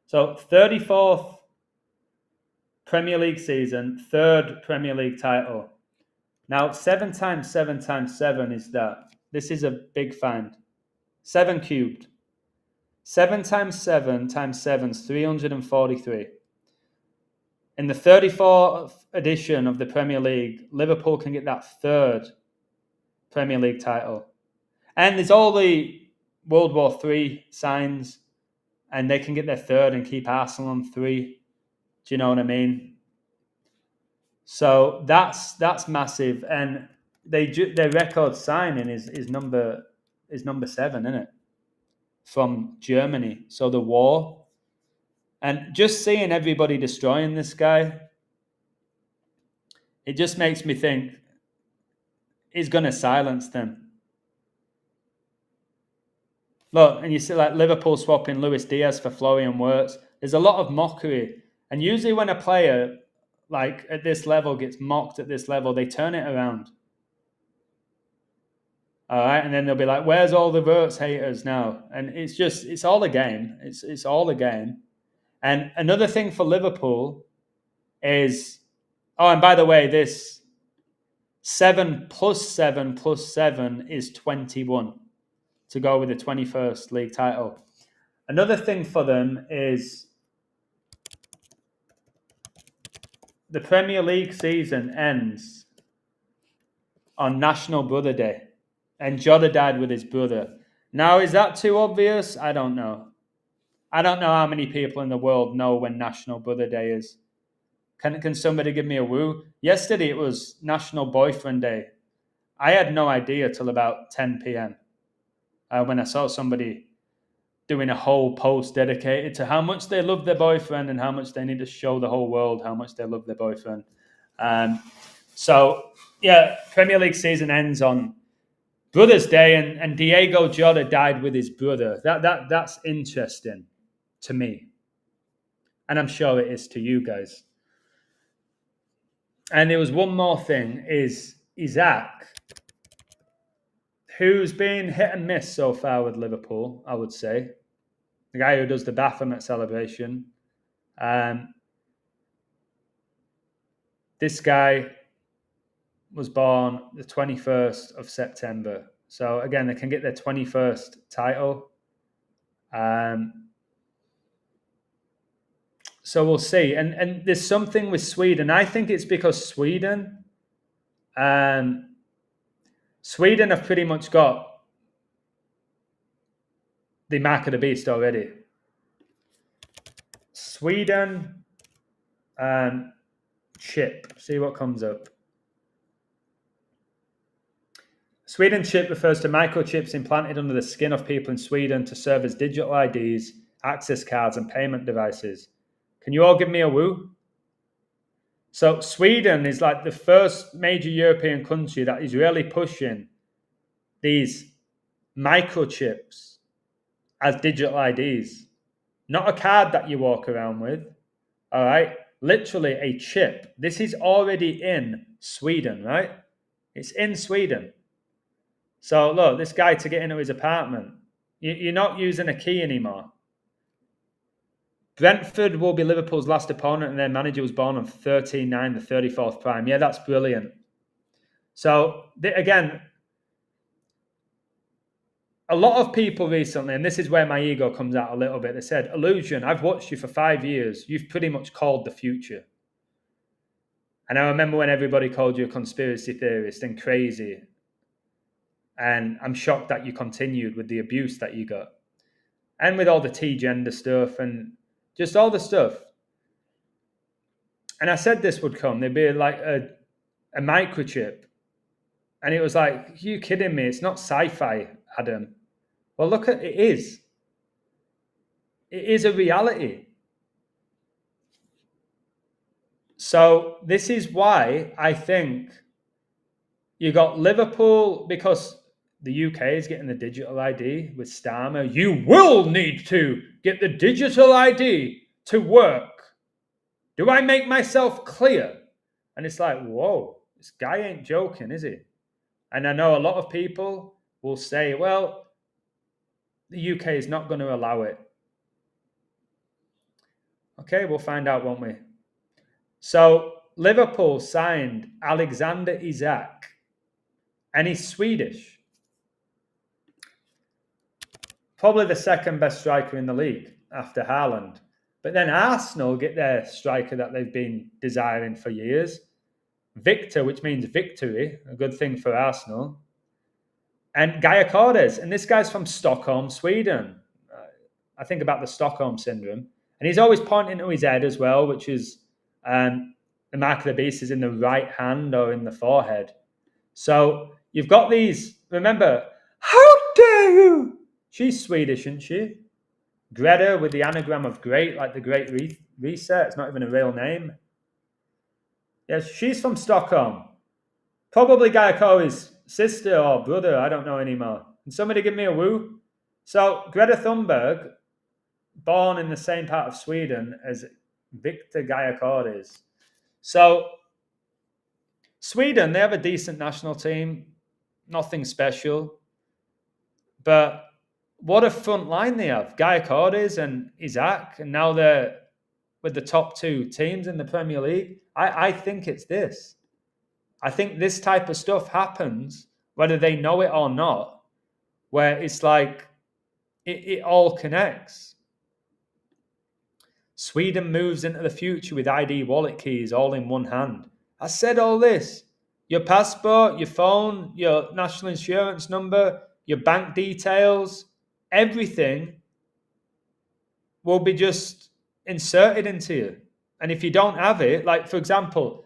So 34th Premier League season, 3rd Premier League title. Now, 7 times 7 times 7 is that. This is a big find. 7 cubed. 7 times 7 times 7 is 343. In the 34th edition of the Premier League, Liverpool can get that 3rd Premier League title. And there's all the World War III signs, and they can get their 3rd and keep Arsenal on 3. Do you know what I mean? So that's massive. And their record signing is number 7, isn't it? From Germany. So the war. And just seeing everybody destroying this guy, it just makes me think he's going to silence them. Look, and you see like Liverpool swapping Luis Diaz for Florian Wirtz. There's a lot of mockery. And usually when a player like at this level gets mocked at this level, they turn it around. All right, and then they'll be like, where's all the Wirtz haters now? And it's all a game. It's all a game. And another thing for Liverpool is, and by the way, this 7 plus 7 plus 7 is 21 to go with the 21st league title. Another thing for them is the Premier League season ends on National Brother Day, and Jota died with his brother. Now, is that too obvious? I don't know. I don't know how many people in the world know when National Brother Day is. Can somebody give me a woo? Yesterday it was National Boyfriend Day. I had no idea till about 10 p.m. When I saw somebody doing a whole post dedicated to how much they love their boyfriend and how much they need to show the whole world how much they love their boyfriend. So, yeah, Premier League season ends on Brother's Day, and Diego Jota died with his brother. That's interesting to me. And I'm sure it is to you guys. And there was one more thing, is Isaac, who's been hit and miss so far with Liverpool, I would say. The guy who does the Baphomet celebration. This guy was born the 21st of September. So again, they can get their 21st title. So we'll see. And there's something with Sweden. I think it's because Sweden have pretty much got the mark of the beast already. Sweden chip. See what comes up. Sweden chip refers to microchips implanted under the skin of people in Sweden to serve as digital IDs, access cards, and payment devices. Can you all give me a woo? So Sweden is like the first major European country that is really pushing these microchips as digital IDs. Not a card that you walk around with, all right? Literally a chip. This is already in Sweden, right? It's in Sweden. So look, this guy, to get into his apartment, you're not using a key anymore. Brentford will be Liverpool's last opponent, and their manager was born on 13/9, the 34th prime. Yeah, that's brilliant. So again, a lot of people recently, and this is where my ego comes out a little bit, they said, Illusion, I've watched you for 5 years. You've pretty much called the future. And I remember when everybody called you a conspiracy theorist and crazy. And I'm shocked that you continued with the abuse that you got. And with all the T-gender stuff and just all the stuff. And I said this would come. There'd be like a microchip. And it was like, are you kidding me? It's not sci-fi, Adam. Well, look at it is. It is a reality. So this is why I think you got Liverpool, because the UK is getting the digital ID with Starmer. You will need to get the digital ID to work. Do I make myself clear? And it's like, whoa, this guy ain't joking, is he? And I know a lot of people will say, well, the UK is not going to allow it. Okay, we'll find out, won't we? So Liverpool signed Alexander Isak, and he's Swedish. Probably the second best striker in the league after Haaland. But then Arsenal get their striker that they've been desiring for years. Victor, which means victory, a good thing for Arsenal. And Gyökeres, and this guy's from Stockholm, Sweden. I think about the Stockholm syndrome. And he's always pointing to his head as well, which is the mark of the beast is in the right hand or in the forehead. So you've got these, remember, how dare you? She's Swedish, isn't she? Greta with the anagram of great, like the Great Reset. It's not even a real name. Yes, she's from Stockholm. Probably Gyökeres' sister or brother. I don't know anymore. Can somebody give me a woo? So Greta Thunberg, born in the same part of Sweden as Victor Gyökeres. So Sweden, they have a decent national team. Nothing special. But what a front line they have. Gyökeres and Isak, and now they're with the top two teams in the Premier League. I think it's this. I think this type of stuff happens, whether they know it or not, where it's like it all connects. Sweden moves into the future with ID wallet keys all in one hand. I said all this. Your passport, your phone, your national insurance number, your bank details, everything will be just inserted into you. And if you don't have it, like for example,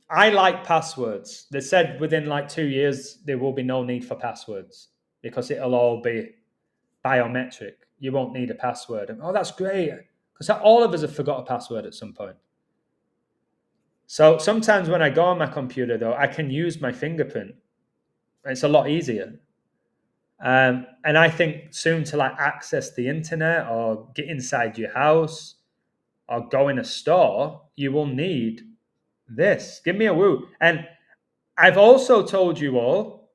I like passwords. They said within like 2 years, there will be no need for passwords because it'll all be biometric. You won't need a password. And, oh, that's great. Because all of us have forgot a password at some point. So sometimes when I go on my computer, though, I can use my fingerprint. It's a lot easier. And I think soon to like access the internet or get inside your house or go in a store, you will need this. Give me a woo. And I've also told you all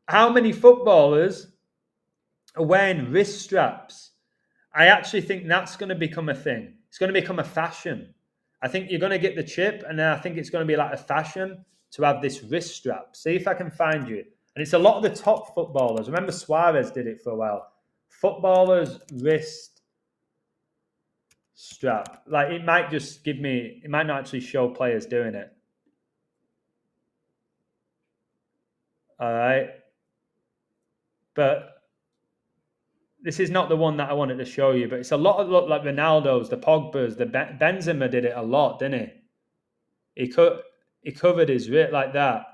how many footballers are wearing wrist straps. I actually think that's going to become a thing. It's going to become a fashion. I think you're going to get the chip, and then I think it's going to be like a fashion to have this wrist strap. See if I can find you. And it's a lot of the top footballers. Remember Suarez did it for a while. Footballers' wrist strap. Like it might just give me, it might not actually show players doing it. All right. But this is not the one that I wanted to show you, but it's a lot of look like Ronaldo's, the Pogba's, the Benzema did it a lot, didn't he? He covered his wrist like that.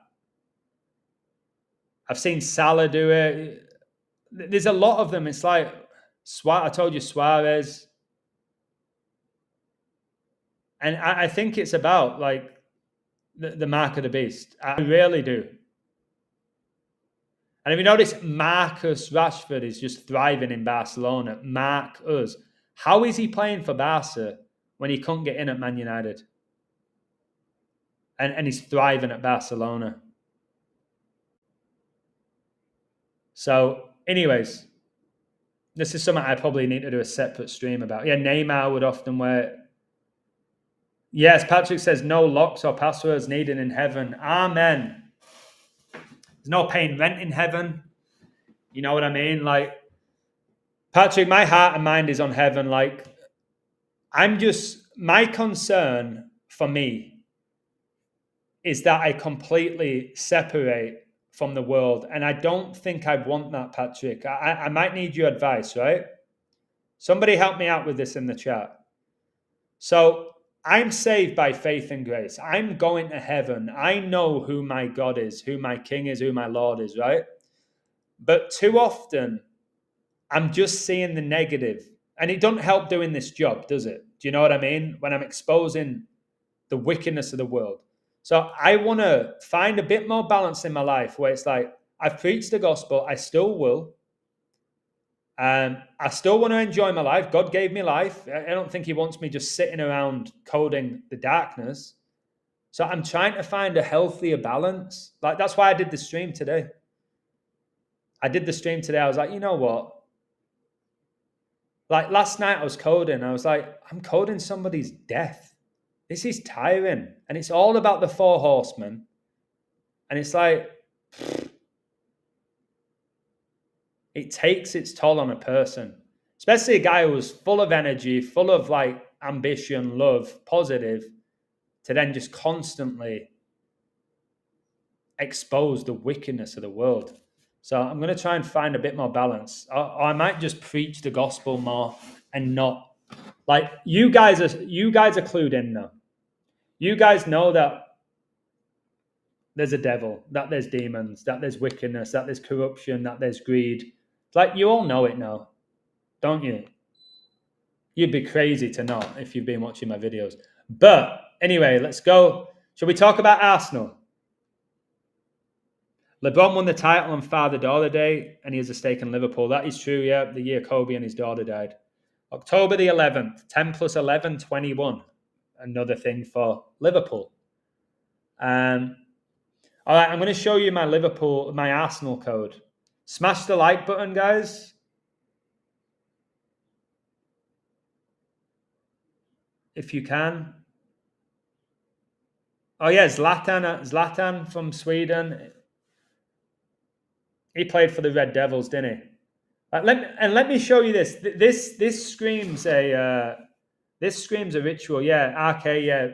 I've seen Salah do it. There's a lot of them. It's like I told you Suarez, and I think it's about like the mark of the beast. I really do. And if you notice, Marcus Rashford is just thriving in Barcelona. Marcus. How is he playing for Barca when he couldn't get in at Man United? And he's thriving at Barcelona. So, anyways, this is something I probably need to do a separate stream about. Yeah, Neymar would often wear. Yes, Patrick says no locks or passwords needed in heaven. Amen. There's no paying rent in heaven. You know what I mean? Like, Patrick, my heart and mind is on heaven. Like, my concern for me is that I completely separate from the world. And I don't think I want that, Patrick. I might need your advice, right? Somebody help me out with this in the chat. So I'm saved by faith and grace. I'm going to heaven. I know who my God is, who my King is, who my Lord is, right? But too often, I'm just seeing the negative. And it doesn't help doing this job, does it? Do you know what I mean? When I'm exposing the wickedness of the world. So I want to find a bit more balance in my life where it's like, I've preached the gospel. I still will. I still want to enjoy my life. God gave me life. I don't think he wants me just sitting around coding the darkness. So I'm trying to find a healthier balance. Like that's why I did the stream today. I was like, you know what? Like last night I was coding. I was like, I'm coding somebody's death. This is tiring. And it's all about the 4 horsemen. And it's like, it takes its toll on a person, especially a guy who was full of energy, full of like ambition, love, positive, to then just constantly expose the wickedness of the world. So I'm going to try and find a bit more balance. Or I might just preach the gospel more and not like you guys are clued in now. You guys know that there's a devil, that there's demons, that there's wickedness, that there's corruption, that there's greed. Like, you all know it now, don't you? You'd be crazy to not if you've been watching my videos. But anyway, let's go. Shall we talk about Arsenal? LeBron won the title on Father Daughter Day, and he has a stake in Liverpool. That is true, yeah. The year Kobe and his daughter died. October the 11th, 10 plus 11, 21. Another thing for Liverpool. All right, I'm going to show you my Arsenal code. Smash the like button, guys. If you can. Oh, yeah, Zlatan from Sweden. He played for the Red Devils, didn't he? Let me show you this. This screams a ritual. Yeah, RK. Yeah,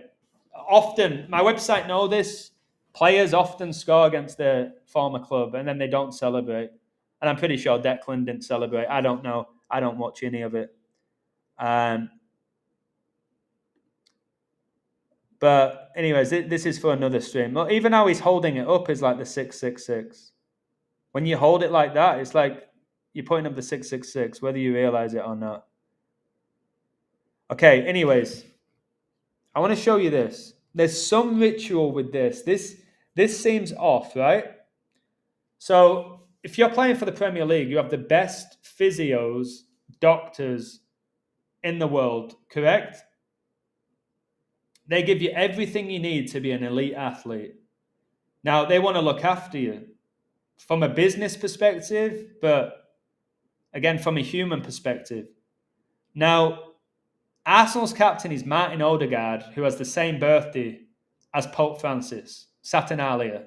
often my website know this. Players often score against their former club and then they don't celebrate. And I'm pretty sure Declan didn't celebrate. I don't know. I don't watch any of it. But anyways, this is for another stream. Even how he's holding it up is like the 666. When you hold it like that, it's like you're putting up the 666, whether you realize it or not. Okay, anyways, I want to show you this. There's some ritual with this. This seems off, right? So if you're playing for the Premier League, you have the best physios, doctors in the world, correct? They give you everything you need to be an elite athlete. Now, they want to look after you from a business perspective, but again, from a human perspective. Now, Arsenal's captain is Martin Odegaard, who has the same birthday as Pope Francis, Saturnalia.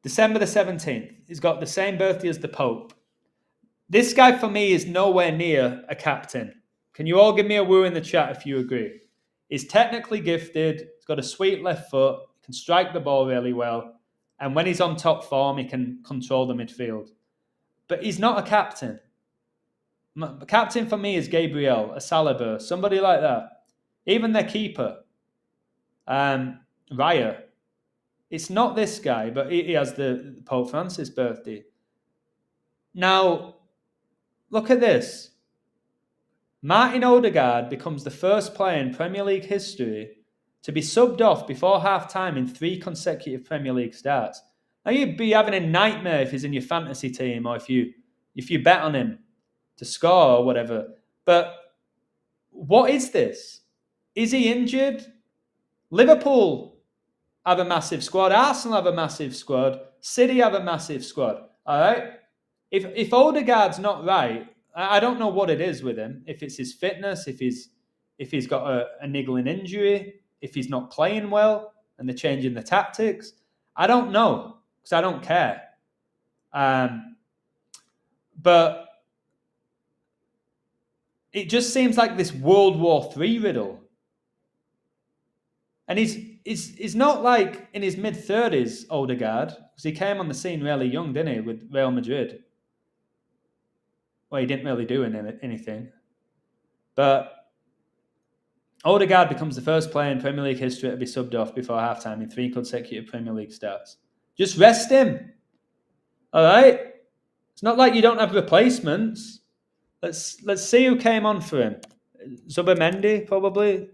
December the 17th. He's got the same birthday as the Pope. This guy, for me, is nowhere near a captain. Can you all give me a woo in the chat if you agree? He's technically gifted. He's got a sweet left foot. He can strike the ball really well. And when he's on top form, he can control the midfield. But he's not a captain. The captain for me is Gabriel, a Saliba, somebody like that. Even their keeper, Raya. It's not this guy, but he has the Pope Francis birthday. Now, look at this. Martin Odegaard becomes the first player in Premier League history to be subbed off before half-time in 3 consecutive Premier League starts. Now, you'd be having a nightmare if he's in your fantasy team or if you bet on him to score or whatever. But what is this? Is he injured? Liverpool have a massive squad. Arsenal have a massive squad. City have a massive squad. All right? If Odegaard's not right, I don't know what it is with him. If it's his fitness, if he's got a niggling injury, if he's not playing well and they're changing the tactics. I don't know because I don't care. But it just seems like this World War III riddle. And he's not like in his mid-30s, Odegaard, because he came on the scene really young, didn't he, with Real Madrid? Well, he didn't really do anything. But Odegaard becomes the first player in Premier League history to be subbed off before halftime in 3 consecutive Premier League starts. Just rest him. All right? It's not like you don't have replacements. Let's see who came on for him. Zubimendi, probably.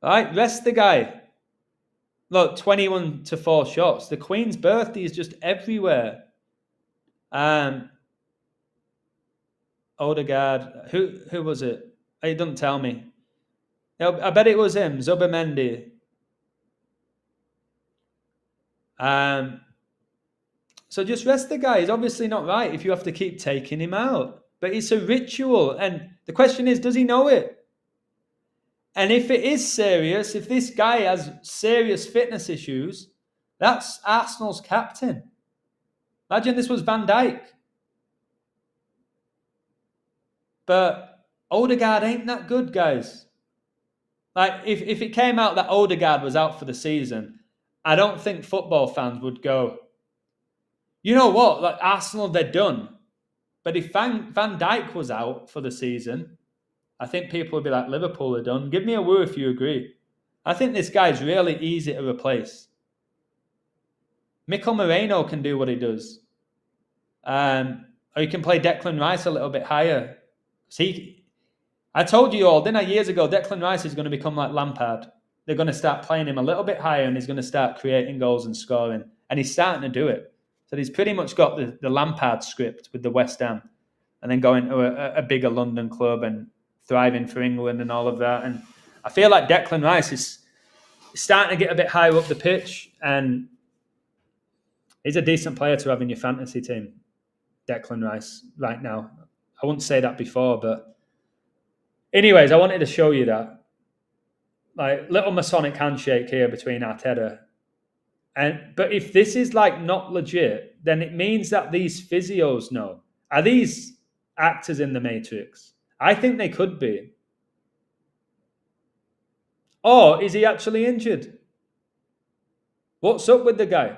All right, rest the guy. Look, 21 to 4 shots. The Queen's birthday is just everywhere. Odegaard. Who was it? It doesn't tell me. I bet it was him, Zubimendi. So just rest the guy. He's obviously not right if you have to keep taking him out. But it's a ritual. And the question is, does he know it? And if it is serious, if this guy has serious fitness issues, that's Arsenal's captain. Imagine this was Van Dijk. But Odegaard ain't that good, guys. Like, if it came out that Odegaard was out for the season, I don't think football fans would go, you know what, like Arsenal, they're done. But if Van Dijk was out for the season, I think people would be like, Liverpool are done. Give me a woo if you agree. I think this guy's really easy to replace. Mikel Moreno can do what he does. Or you can play Declan Rice a little bit higher. See, I told you all, didn't I, years ago, Declan Rice is going to become like Lampard. They're going to start playing him a little bit higher and he's going to start creating goals and scoring. And he's starting to do it. So he's pretty much got the Lampard script with the West Ham and then going to a bigger London club and thriving for England and all of that. And I feel like Declan Rice is starting to get a bit higher up the pitch and he's a decent player to have in your fantasy team, Declan Rice, right now. I wouldn't say that before, but anyways, I wanted to show you that. Like, little Masonic handshake here between Arteta But if this is like not legit, then it means that these physios know. Are these actors in the Matrix? I think they could be. Or is he actually injured? What's up with the guy?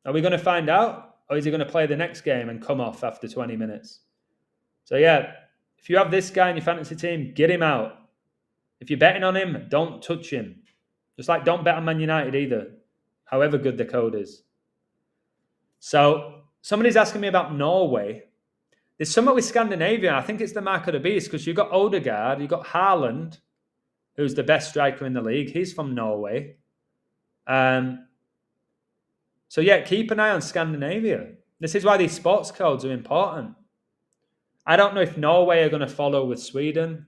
Are we going to find out? Or is he going to play the next game and come off after 20 minutes? So, yeah, if you have this guy in your fantasy team, get him out. If you're betting on him, don't touch him. Just like don't bet on Man United either, however good the code is. So, somebody's asking me about Norway. There's something with Scandinavia. I think it's the mark of the beast because you've got Odegaard, you've got Haaland, who's the best striker in the league. He's from Norway. So, yeah, keep an eye on Scandinavia. This is why these sports codes are important. I don't know if Norway are going to follow with Sweden.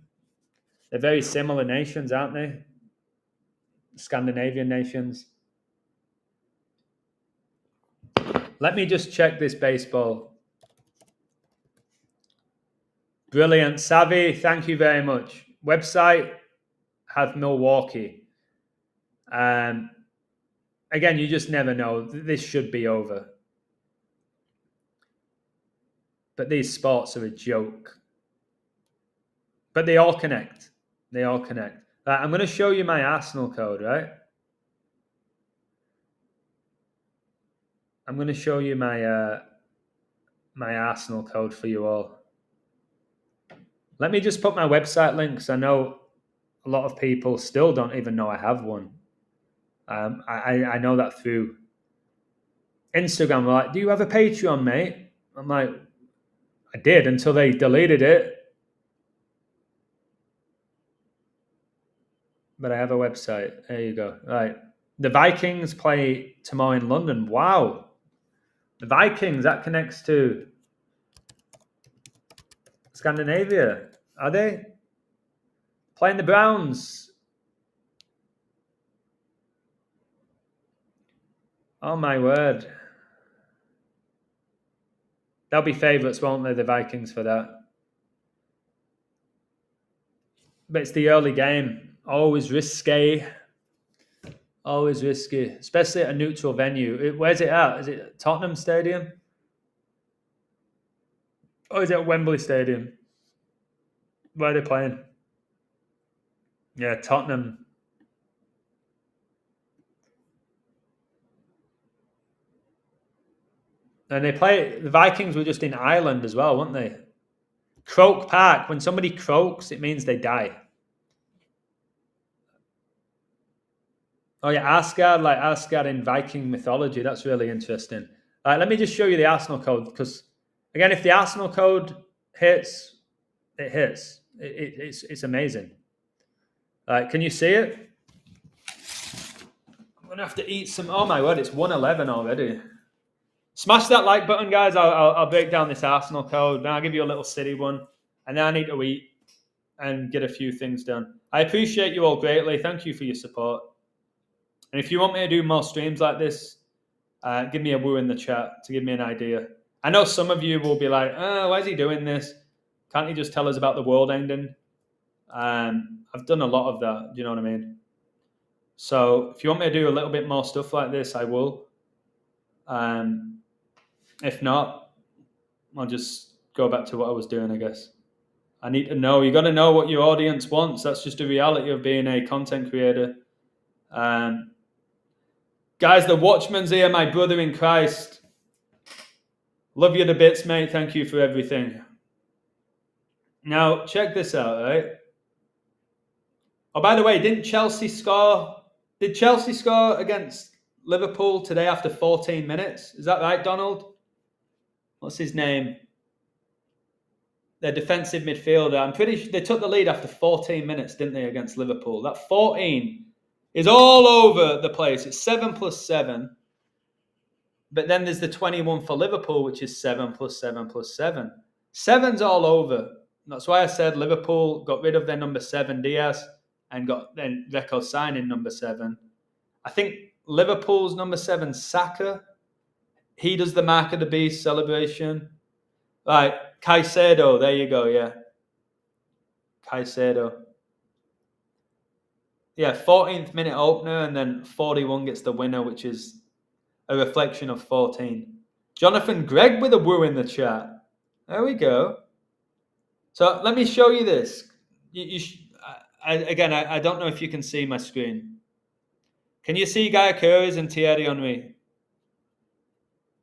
They're very similar nations, aren't they? Scandinavian nations. Let me just check this baseball. Brilliant. Savvy, thank you very much. Website have Milwaukee. Again, you just never know. This should be over. But these sports are a joke. But they all connect. They all connect. Right, I'm going to show you my Arsenal code, right? I'm going to show you my my Arsenal code for you all. Let me just put my website link because I know a lot of people still don't even know I have one. I know that through Instagram. They're like, do you have a Patreon, mate? I'm like, I did until they deleted it. But I have a website. There you go. Right. The Vikings play tomorrow in London. Wow. The Vikings, that connects to Scandinavia. Are they? Playing the Browns. Oh, my word. They'll be favourites, won't they, the Vikings, for that? But it's the early game. Always risky. Always risky, especially at a neutral venue. Where's it at? Is it Tottenham Stadium? Or is it at Wembley Stadium? Where are they playing? Yeah, Tottenham. And the Vikings were just in Ireland as well, weren't they? Croke Park. When somebody croaks, it means they die. Oh yeah, Asgard in Viking mythology. That's really interesting. Let me just show you the Arsenal code because, again, if the Arsenal code hits, it hits. It's amazing. Can you see it? I'm gonna have to eat some. Oh my word, it's 1:11 already. Smash that like button, guys. I'll break down this Arsenal code. Then I'll give you a little city one, and then I need to eat and get a few things done. I appreciate you all greatly. Thank you for your support. And if you want me to do more streams like this, give me a woo in the chat to give me an idea. I know some of you will be like, oh, why is he doing this? Can't he just tell us about the world ending? I've done a lot of that. Do you know what I mean? So if you want me to do a little bit more stuff like this, I will. If not, I'll just go back to what I was doing, I guess. I need to know. You got to know what your audience wants. That's just the reality of being a content creator. Guys, the Watchman's here, my brother in Christ. Love you to bits, mate. Thank you for everything. Now, check this out, right? Oh, by the way, didn't Chelsea score? Did Chelsea score against Liverpool today after 14 minutes? Is that right, Donald? What's his name? Their defensive midfielder. I'm pretty sure they took the lead after 14 minutes, didn't they, against Liverpool? That 14 is all over the place. It's 7 plus 7. But then there's the 21 for Liverpool, which is 7 plus 7 plus 7. 7's all over. That's why I said Liverpool got rid of their number 7, Diaz, and got then Deco signing number 7. I think Liverpool's number 7, Saka. He does the mark of the beast celebration. Right, Caicedo, there you go, yeah. Caicedo. 14th minute opener, and then 41 gets the winner, which is a reflection of 14. Jonathan Gregg with a woo in the chat. There we go. So let me show you this. I don't know if you can see my screen. Can you see Gaia Curries and Thierry Henry?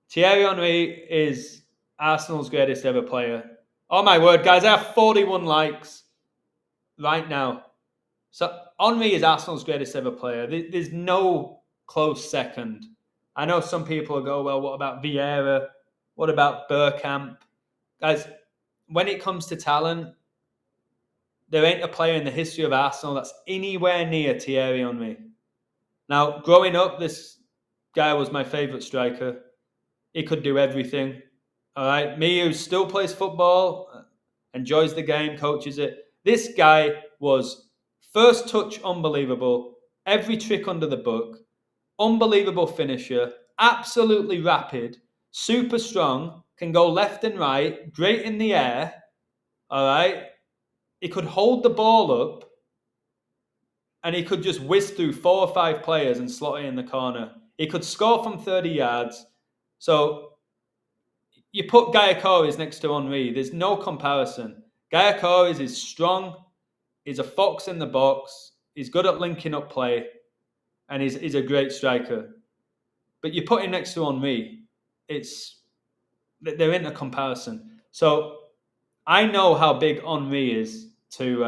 Thierry Henry is Arsenal's greatest ever player. Oh my word, guys, I have 41 likes right now. So Henry is Arsenal's greatest ever player. There's no close second. I know some people will go, well, what about Vieira? What about Bergkamp? Guys, when it comes to talent, there ain't a player in the history of Arsenal that's anywhere near Thierry Henry. Now, growing up, this guy was my favourite striker. He could do everything. All right. Me, who still plays football, enjoys the game, coaches it. This guy was first touch unbelievable, every trick under the book, unbelievable finisher, absolutely rapid, super strong, can go left and right, great in the air. All right. He could hold the ball up and he could just whiz through 4 or 5 players and slot it in the corner. He could score from 30 yards. So you put Gaia Corries next to Henry, there's no comparison. Gaia Corries is strong, he's a fox in the box, he's good at linking up play, and he's a great striker. But you put him next to Henry, they're in a comparison. So I know how big Henry is to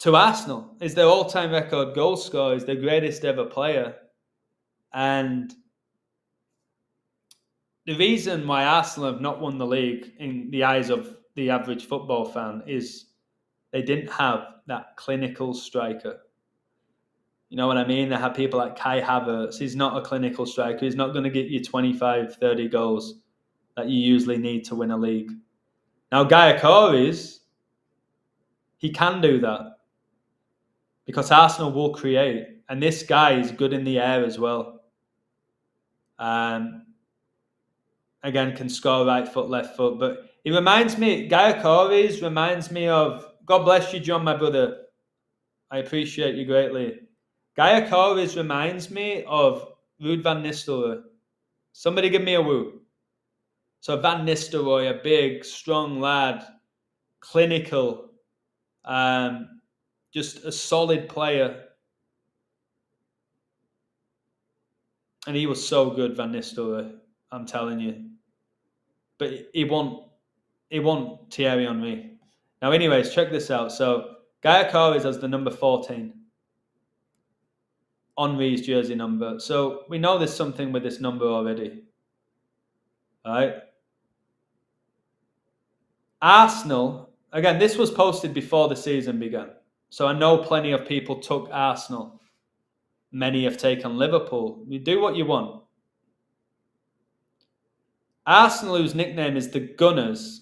Arsenal. Is their all-time record goal scorer, is their greatest ever player. And the reason why Arsenal have not won the league in the eyes of the average football fan is they didn't have that clinical striker. You know what I mean? They have people like Kai Havertz. He's not a clinical striker. He's not going to get you 25, 30 goals that you usually need to win a league. Now, Gaia Corries, he can do that because Arsenal will create. And this guy is good in the air as well. Again, can score right foot, left foot. But he reminds me, Gaia Corries reminds me of, God bless you, John, my brother. I appreciate you greatly. Gaia Corries reminds me of Ruud van Nistelrooy. Somebody give me a woo. So Van Nistelrooy, a big, strong lad, clinical, just a solid player. And he was so good, Van Nistelrooy, I'm telling you. But he won Thierry Henry. Now, anyways, check this out. So Gaia Corries has the number 14. Henry's jersey number. So we know there's something with this number already. All right. Arsenal, again, this was posted before the season began. So I know plenty of people took Arsenal. Many have taken Liverpool. You do what you want. Arsenal, whose nickname is the Gunners,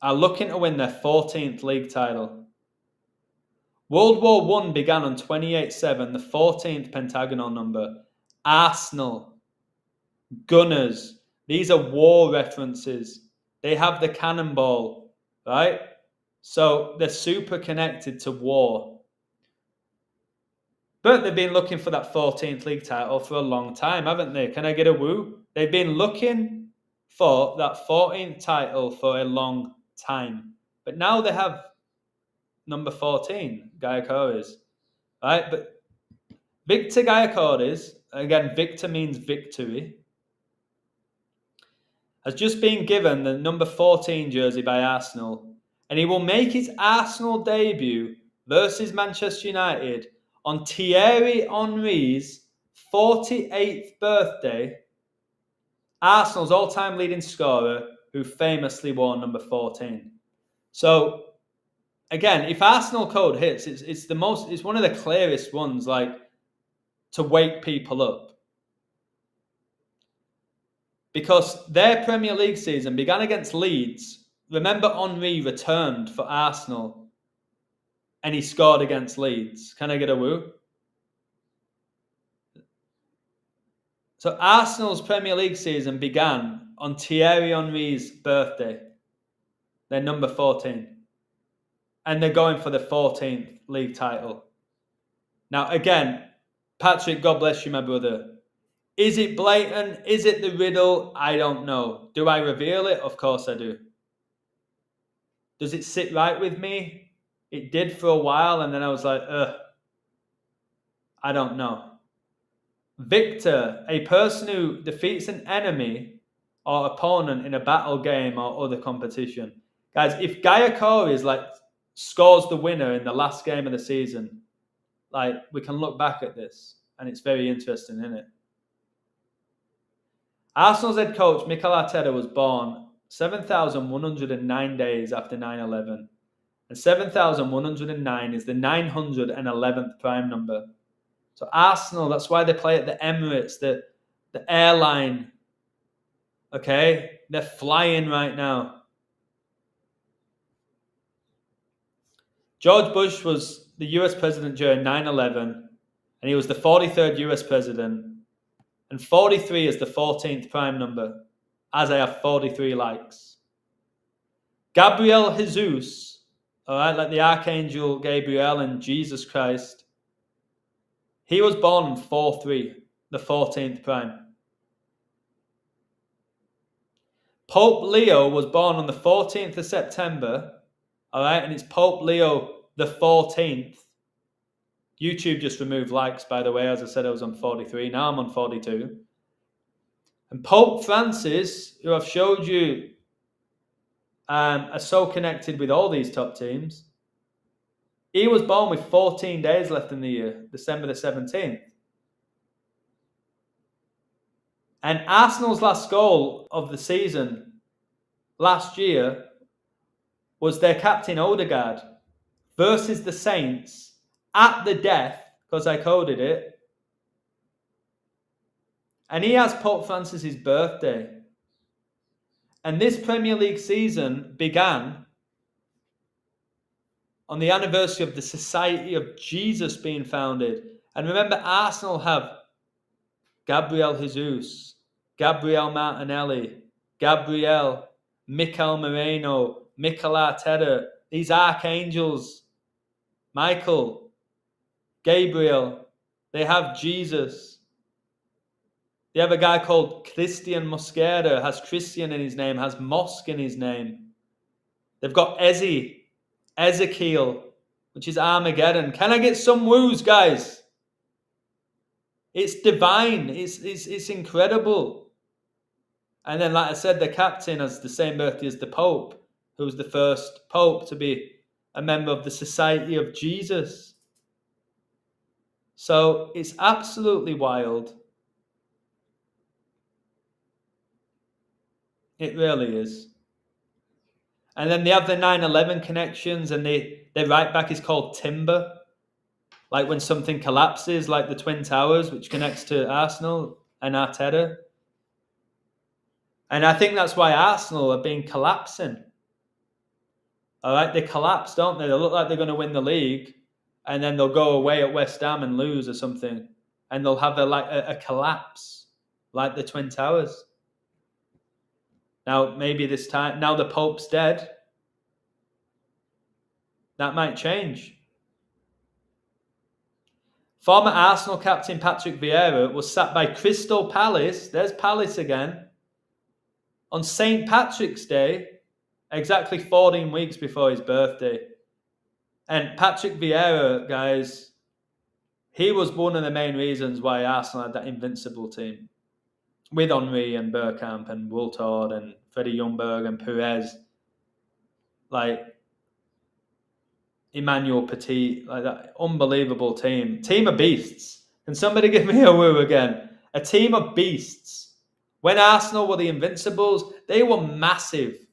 are looking to win their 14th league title. World War I began on 28/7, the 14th pentagonal number. Arsenal, Gunners, these are war references. They have the cannonball, right? So they're super connected to war. But they've been looking for that 14th league title for a long time, haven't they? Can I get a woo? They've been looking for that 14th title for a long time. But now they have number 14, Gaia Corries. Right? But Victor Gaia Corries, again, Victor means victory, has just been given the number 14 jersey by Arsenal. And he will make his Arsenal debut versus Manchester United on Thierry Henry's 48th birthday, Arsenal's all-time leading scorer, who famously wore number 14. So, again, if Arsenal code hits, it's one of the clearest ones, like, to wake people up. Because their Premier League season began against Leeds. Remember, Henry returned for Arsenal and he scored against Leeds. Can I get a woo? So Arsenal's Premier League season began on Thierry Henry's birthday. They're number 14. And they're going for the 14th league title. Now, again, Patrick, God bless you, my brother. Is it blatant? Is it the riddle? I don't know. Do I reveal it? Of course I do. Does it sit right with me? It did for a while, and then I was like, I don't know. Victor, a person who defeats an enemy or opponent in a battle game or other competition. Guys, if Gayakori is scores the winner in the last game of the season, we can look back at this, and it's very interesting, isn't it? Arsenal's head coach, Mikel Arteta, was born 7,109 days after 9/11. And 7,109 is the 911th prime number. So Arsenal, that's why they play at the Emirates, the airline. Okay? They're flying right now. George Bush was the US president during 9/11, and he was the 43rd US president. And 43 is the 14th prime number, as I have 43 likes. Gabriel Jesus, all right, like the Archangel Gabriel and Jesus Christ, he was born in 4-3, the 14th prime. Pope Leo was born on the 14th of September, all right, and it's Pope Leo the 14th. YouTube just removed likes, by the way. As I said, I was on 43. Now I'm on 42. And Pope Francis, who I've showed you, are so connected with all these top teams. He was born with 14 days left in the year, December the 17th. And Arsenal's last goal of the season last year was their captain Odegaard versus the Saints at the death, because I coded it. And he has Pope Francis's birthday. And this Premier League season began on the anniversary of the Society of Jesus being founded. And remember, Arsenal have Gabriel Jesus, Gabriel Martinelli, Gabriel, Mikel Moreno, Mikel Arteta, these archangels, Michael, Gabriel, they have Jesus. They have a guy called Christian Mosquera, has Christian in his name, has Mosque in his name. They've got Ezekiel, which is Armageddon. Can I get some woos, guys? It's divine. It's incredible. And then, like I said, the captain has the same birthday as the Pope, who was the first Pope to be a member of the Society of Jesus. So it's absolutely wild. It really is. And then they have the 9/11 connections, and their right back is called Timber. Like when something collapses, like the Twin Towers, which connects to Arsenal and Arteta. And I think that's why Arsenal have been collapsing. All right, they collapse, don't they? They look like they're going to win the league, and then they'll go away at West Ham and lose or something, and they'll have a collapse, like the Twin Towers. Now, maybe this time, now the Pope's dead, that might change. Former Arsenal captain Patrick Vieira was sacked by Crystal Palace, there's Palace again, on St. Patrick's Day, exactly 14 weeks before his birthday. And Patrick Vieira, guys, he was one of the main reasons why Arsenal had that invincible team. With Henry and Bergkamp and Wiltord and Freddie Ljungberg and Perez, like Emmanuel Petit, like that unbelievable team. Team of beasts. Can somebody give me a woo again? A team of beasts. When Arsenal were the Invincibles, they were massive.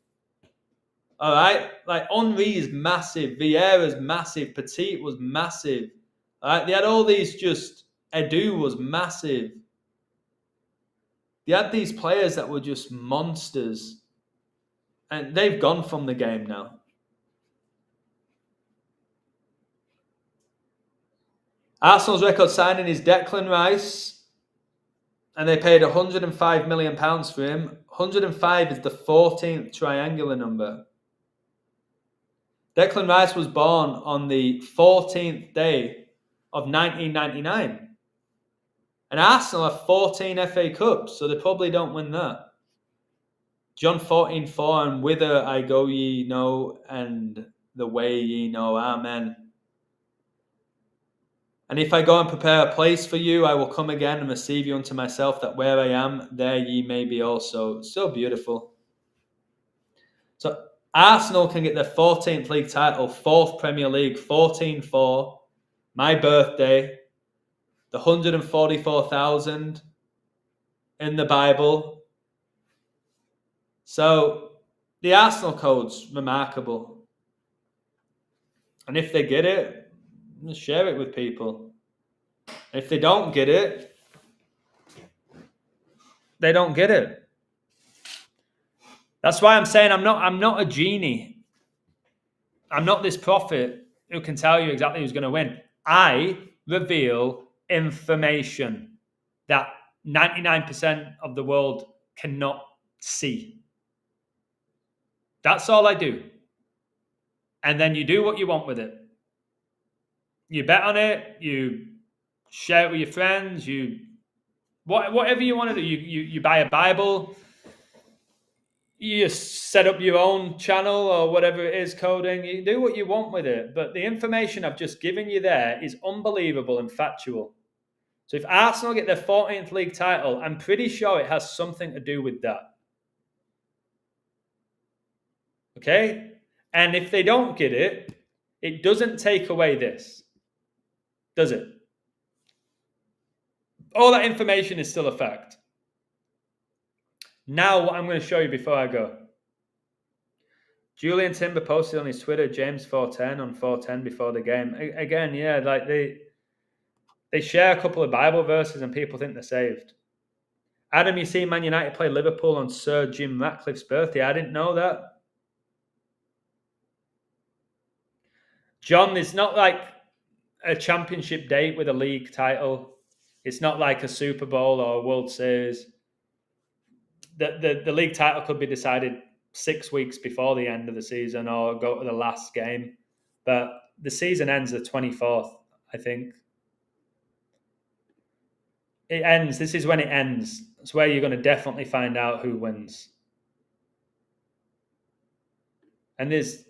All right? Like Henry is massive. Vieira's massive. Petit was massive. All right? They had all these just... Edu was massive. They had these players that were just monsters. And they've gone from the game now. Arsenal's record signing is Declan Rice. And they paid £105 million for him. 105 is the 14th triangular number. Declan Rice was born on the 14th day of 1999. And Arsenal have 14 FA Cups, so they probably don't win that. John 14:4, and whither I go ye know, and the way ye know. Amen. And if I go and prepare a place for you, I will come again and receive you unto myself, that where I am, there ye may be also. So beautiful. So Arsenal can get their 14th league title, 4th Premier League, 14-4, my birthday, the 144,000 in the Bible. So the Arsenal code's remarkable. And if they get it, share it with people. If they don't get it, they don't get it. That's why I'm saying I'm not a genie. I'm not this prophet who can tell you exactly who's going to win. I reveal information that 99% of the world cannot see. That's all I do. And then you do what you want with it. You bet on it, you share it with your friends, whatever you want to do. You buy a Bible, you set up your own channel or whatever it is, coding. You do what you want with it. But the information I've just given you there is unbelievable and factual. So if Arsenal get their 14th league title, I'm pretty sure it has something to do with that. Okay? And if they don't get it, it doesn't take away this. Does it? All that information is still a fact. Now, what I'm going to show you before I go. Julian Timber posted on his Twitter, James 4:10 on 4:10 before the game. Again, yeah, like they share a couple of Bible verses and people think they're saved. Adam, you see Man United play Liverpool on Sir Jim Ratcliffe's birthday. I didn't know that. John, it's not like a championship date with a league title. It's not like a Super Bowl or a World Series. The league title could be decided 6 weeks before the end of the season or go to the last game. But the season ends the 24th, I think. It ends. This is when it ends. It's where you're going to definitely find out who wins. And there's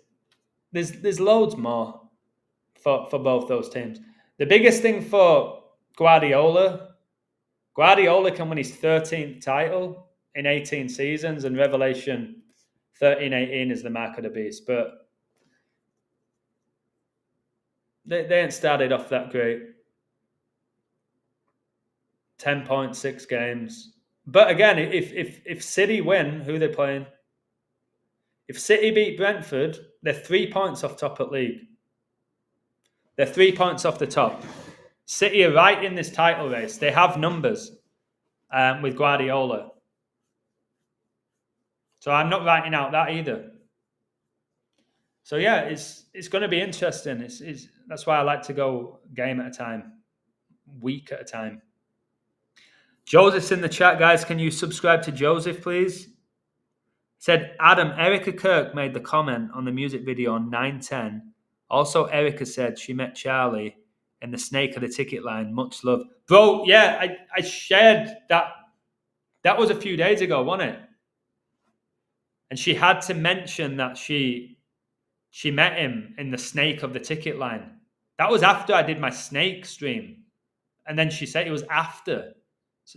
loads more for both those teams. The biggest thing for Guardiola can win his 13th title in 18 seasons, and Revelation 13:18 is the mark of the beast. But they ain't started off that great. 10.6 games. But again, if City win, who are they playing? If City beat Brentford, they're 3 points off top at league. They're 3 points off the top. City are right in this title race. They have numbers with Guardiola. So I'm not writing out that either. So yeah, it's going to be interesting. That's why I like to go game at a time, week at a time. Joseph's in the chat, guys. Can you subscribe to Joseph, please? Said, Adam, Erica Kirk made the comment on the music video on 9:10. Also, Erica said she met Charlie in the snake of the ticket line. Much love. Bro, yeah, I shared that. That was a few days ago, wasn't it? And she had to mention that she met him in the snake of the ticket line. That was after I did my snake stream. And then she said it was after.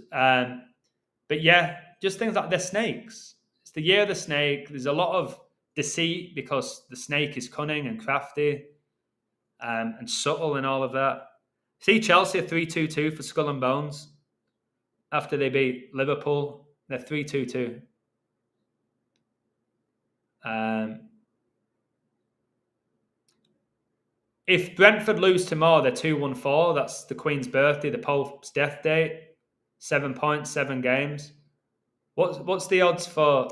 But yeah, just things like they're snakes. It's the year of the snake. There's a lot of deceit because the snake is cunning and crafty and subtle and all of that. See Chelsea 3-2-2 for Skull and Bones after they beat Liverpool. They're 3-2-2. If Brentford lose tomorrow, they're 2-1-4. That's the Queen's birthday, the Pope's death date. 7 points, 7 games. What's the odds for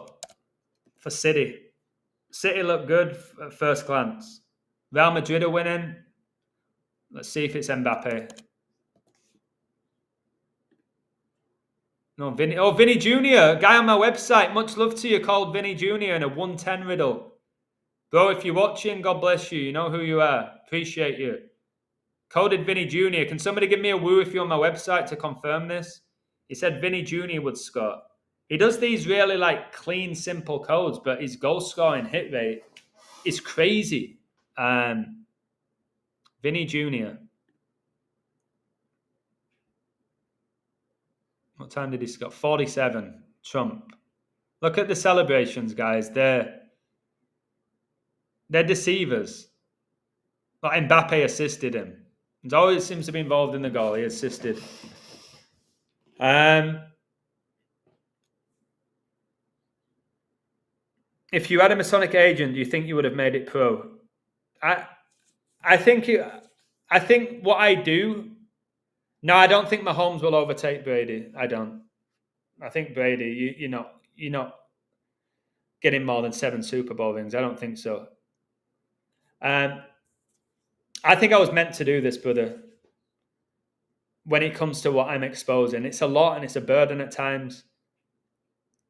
City? City look good at first glance. Real Madrid are winning. Let's see if it's Mbappe. No, Vinny Jr., guy on my website. Much love to you, called Vinny Jr. in a 110 riddle. Bro, if you're watching, God bless you. You know who you are. Appreciate you. Coded Vinny Jr. Can somebody give me a woo if you're on my website to confirm this? He said Vinny Jr. would score. He does these really like clean, simple codes, but his goal scoring hit rate is crazy. Vinny Jr. What time did he score? 47. Trump. Look at the celebrations, guys. They're deceivers. Like Mbappe assisted him. He always seems to be involved in the goal. He assisted. If you had a Masonic agent, do you think you would have made it pro? I think what I do. No, I don't think Mahomes will overtake Brady. I don't. I think Brady, you're not getting more than 7 Super Bowl rings. I don't think so. I think I was meant to do this, brother. When it comes to what I'm exposing, it's a lot and it's a burden at times.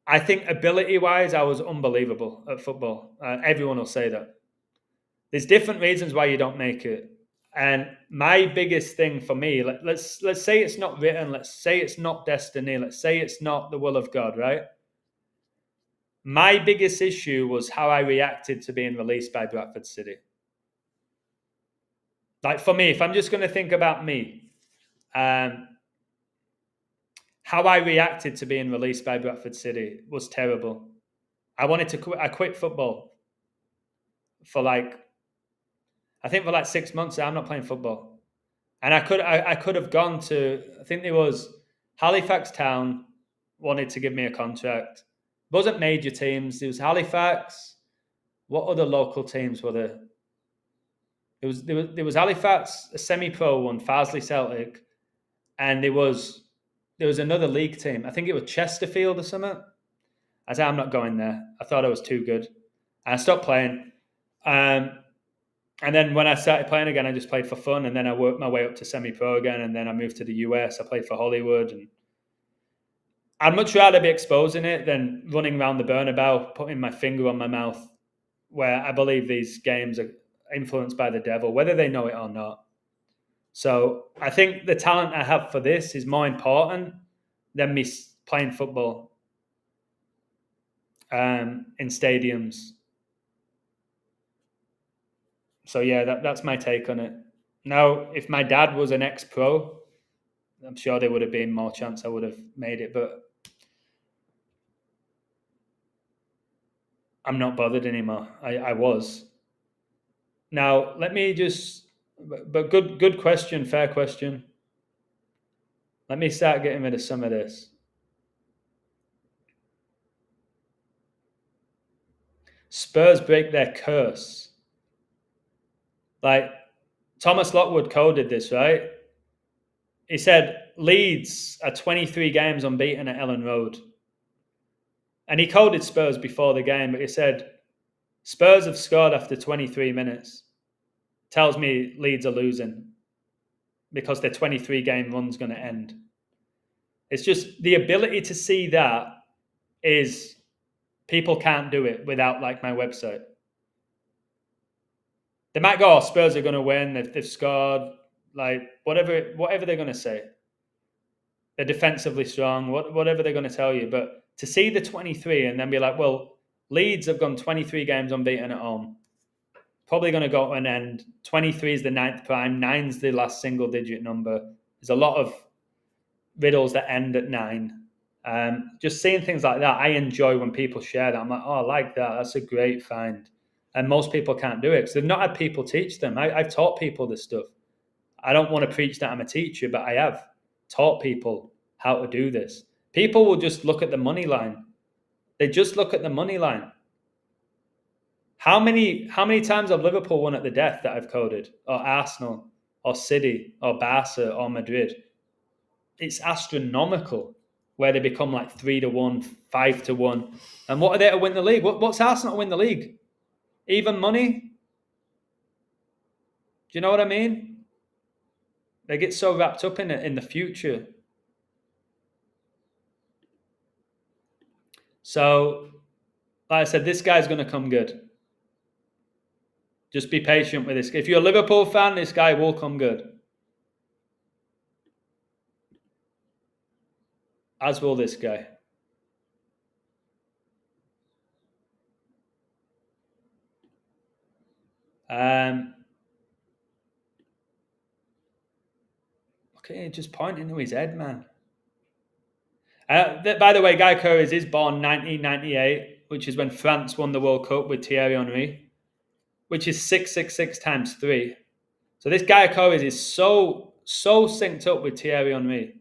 I think ability-wise, I was unbelievable at football. Everyone will say that. There's different reasons why you don't make it. And my biggest thing for me, let's say it's not written, let's say it's not destiny, let's say it's not the will of God, right? My biggest issue was how I reacted to being released by Bradford City. Like for me, if I'm just going to think about me, how I reacted to being released by Bradford City was terrible. I wanted to quit. I quit football for I think for 6 months. I'm not playing football, and I could have gone to. I think there was Halifax Town wanted to give me a contract. It wasn't major teams. There was Halifax. What other local teams were there? There was Halifax, a semi-pro one, Farsley Celtic, and there was another league team. I think it was Chesterfield or something. I said, I'm not going there. I thought I was too good. And I stopped playing. And then when I started playing again, I just played for fun. And then I worked my way up to semi-pro again. And then I moved to the US. I played for Hollywood. And I'd much rather be exposing it than running around the Bernabeu, putting my finger on my mouth, where I believe these games are influenced by the devil, whether they know it or not. So I think the talent I have for this is more important than me playing football in stadiums. So yeah, that's my take on it. Now, if my dad was an ex-pro, I'm sure there would have been more chance I would have made it, but I'm not bothered anymore. I was. Now, let me just... But good question, fair question. Let me start getting rid of some of this. Spurs break their curse. Thomas Lockwood coded this, right? He said Leeds are 23 games unbeaten at Ellen Road. And he coded Spurs before the game, but he said Spurs have scored after 23 minutes. Tells me Leeds are losing because their 23-game run's going to end. It's just the ability to see that is people can't do it without my website. They might go, Spurs are going to win. They've scored, whatever they're going to say. They're defensively strong, whatever they're going to tell you. But to see the 23 and then be like, well, Leeds have gone 23 games unbeaten at home. Probably going to go to an end. 23 is the 9th prime. 9's the last single-digit number. There's a lot of riddles that end at 9. Just seeing things like that, I enjoy when people share that. I'm like, oh, I like that. That's a great find. And most people can't do it because they've not had people teach them. I've taught people this stuff. I don't want to preach that I'm a teacher, but I have taught people how to do this. People will just look at the money line. They just look at the money line. How many times have Liverpool won at the death that I've coded? Or Arsenal, or City, or Barca, or Madrid? It's astronomical where they become 3-1, 5-1. And what are they to win the league? What's Arsenal to win the league? Even money? Do you know what I mean? They get so wrapped up in it in the future. So, like I said, this guy's going to come good. Just be patient with this. If you're a Liverpool fan, this guy will come good. as will this guy. Okay, just pointing to his head, man. By the way, Guy Curries is born 1998, which is when France won the World Cup with Thierry Henry, which is 666 times 3. So this Guy Curries is so synced up with Thierry Henry.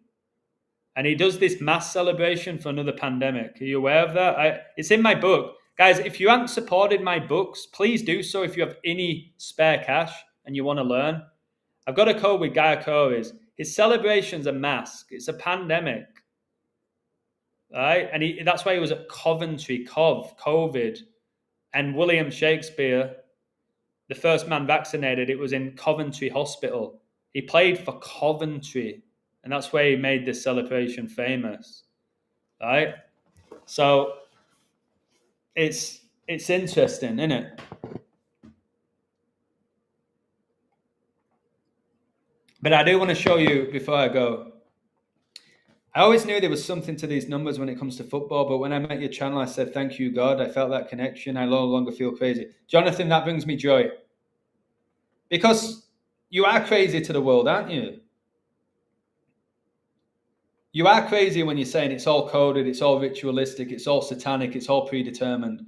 And he does this mass celebration for another pandemic. Are you aware of that? It's in my book. Guys, if you haven't supported my books, please do so if you have any spare cash and you want to learn. I've got a code with Guy Curries. His celebration's a mask. It's a pandemic. Right? And that's why he was at Coventry, COVID. And William Shakespeare, the first man vaccinated, it was in Coventry Hospital. He played for Coventry. And that's where he made this celebration famous. Right? So it's interesting, isn't it? But I do want to show you before I go. I always knew there was something to these numbers when it comes to football, but when I met your channel, I said, thank you, God. I felt that connection. I no longer feel crazy. Jonathan, that brings me joy. Because you are crazy to the world, aren't you? You are crazy when you're saying it's all coded, it's all ritualistic, it's all satanic, it's all predetermined.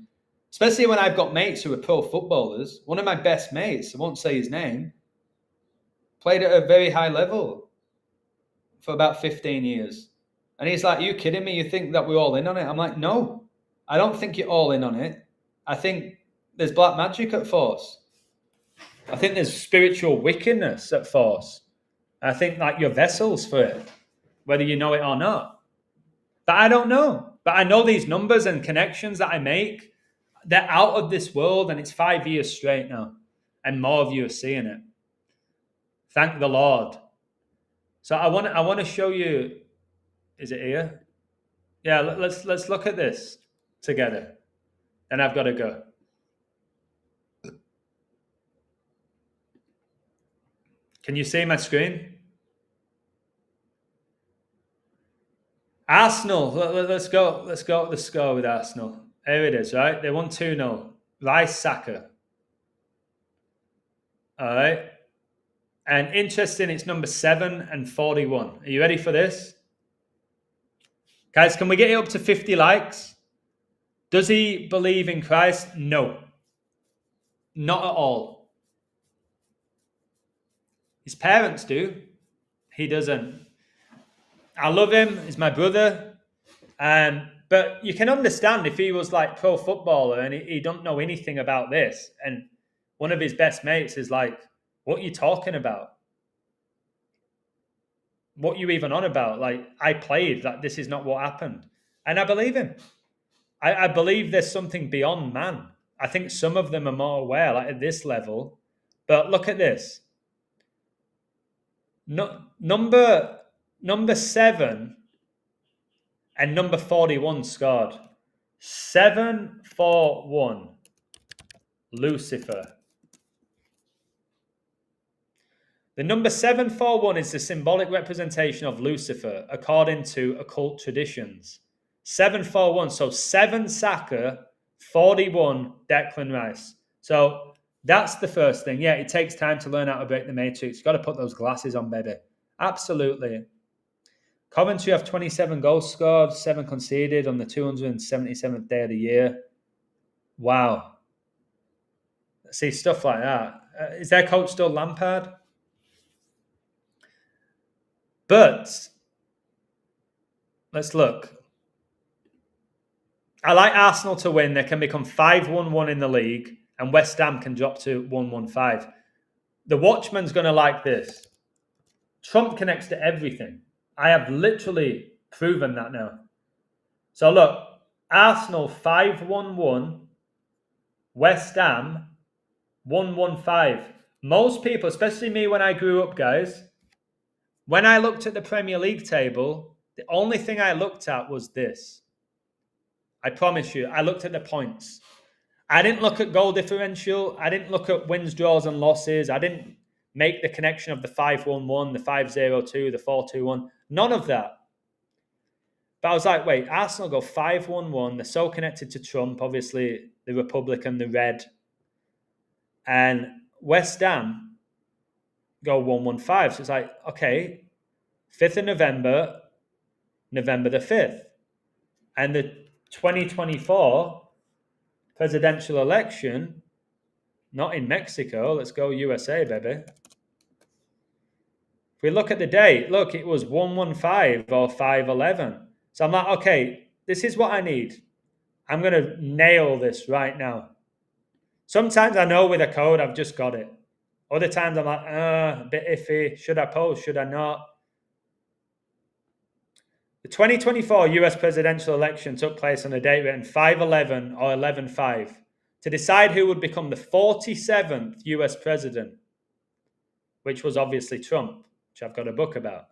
Especially when I've got mates who are pro footballers. One of my best mates, I won't say his name, played at a very high level for about 15 years. And he's like, you kidding me? You think that we're all in on it? I'm like, no, I don't think you're all in on it. I think there's black magic at force. I think there's spiritual wickedness at force. I think like you're vessels for it, whether you know it or not. But I don't know. But I know these numbers and connections that I make, they're out of this world, and it's 5 years straight now. And more of you are seeing it. Thank the Lord. So I want to show you. Is it here? Yeah, let's look at this together. And I've got to go. Can you see my screen? Arsenal. Let's go with Arsenal. Here it is, right? They won 2-0. Rice Saka. All right. And interesting, it's number 7 and 41. Are you ready for this? Guys, can we get it up to 50 likes? Does he believe in Christ? No. Not at all. His parents do. He doesn't. I love him. He's my brother. But you can understand if he was like pro footballer and he don't know anything about this. And one of his best mates is like, what are you talking about? What are you even on about? Like, I played. Like, this is not what happened. And I believe him. I believe there's something beyond man. I think some of them are more aware, like at this level. But look at this. Number 7 and number 41 scored. 7-4-1. Lucifer. The number 741 is the symbolic representation of Lucifer according to occult traditions. 741, so 7 Saka, 41 Declan Rice. So that's the first thing. Yeah, it takes time to learn how to break the matrix. You've got to put those glasses on, baby. Absolutely. Coventry have 27 goals scored, 7 conceded on the 277th day of the year. Wow. See, stuff like that. Is their coach still Lampard? But let's look. I like Arsenal to win. They can become 5-1-1 in the league, and West Ham can drop to 1-1-5. The Watchman's going to like this. Trump connects to everything. I have literally proven that now. So look, Arsenal 5-1-1, West Ham 1-1-5. Most people, especially me when I grew up, guys, when I looked at the Premier League table, the only thing I looked at was this. I promise you, I looked at the points. I didn't look at goal differential. I didn't look at wins, draws, and losses. I didn't make the connection of the 5-1-1, the 5-0-2, the 4-2-1. None of that. But I was like, wait, Arsenal go 5-1-1. They're so connected to Trump, obviously the Republican, the Red. And West Ham go 1-1-5. So it's like, okay, 5th of November, November the 5th. And the 2024 presidential election, not in Mexico, let's go USA, baby. If we look at the date, look, it was 1-1-5 or 5-11. So I'm like, okay, this is what I need. I'm going to nail this right now. Sometimes I know with a code, I've just got it. Other times I'm like, a bit iffy. Should I post? Should I not? The 2024 US presidential election took place on a date written 5-11 or 11-5 to decide who would become the 47th US president, which was obviously Trump, which I've got a book about.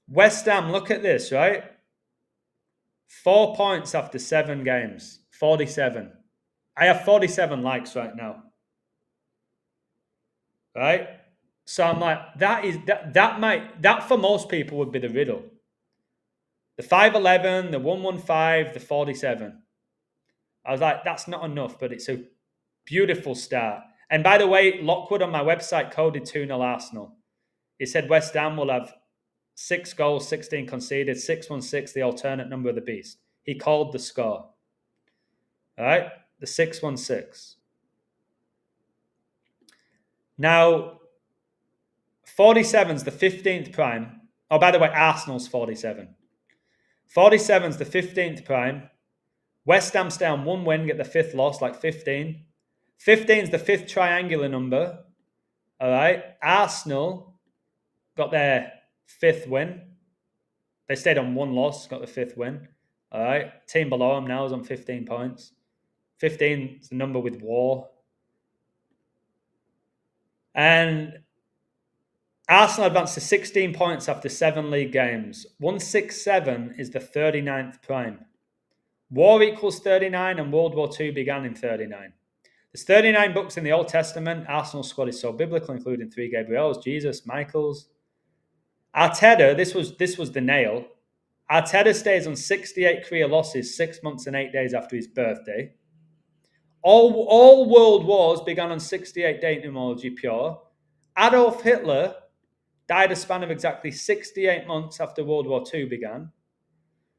West Ham, look at this, right? 4 points after 7 games, 47. I have 47 likes right now. Right? So I'm like, that for most people would be the riddle. The 5-11, the 1-1-5, the 47. I was like, that's not enough, but it's a beautiful start. And by the way, Lockwood on my website coded 2-0 Arsenal. He said West Ham will have 6 goals, 16 conceded, 6-1-6, the alternate number of the beast. He called the score. All right? The 6-1-6. Now, 47's the 15th prime. Oh, by the way, Arsenal's 47. 47's the 15th prime. West Ham's down 1 win, get the 5th loss, like 15. 15's the 5th triangular number. All right. Arsenal got their 5th win. They stayed on 1 loss, got the 5th win. All right. Team below them now is on 15 points. 15 is the number with war. And Arsenal advanced to 16 points after 7 league games. 167 is the 39th prime. War equals 39 and World War II began in 39. There's 39 books in the Old Testament. Arsenal's squad is so biblical, including 3 Gabriels, Jesus, Michaels. Arteta, this was the nail. Arteta stays on 68 career losses 6 months and 8 days after his birthday. All world wars began on 68 date numerology pure. Adolf Hitler died a span of exactly 68 months after World War II began.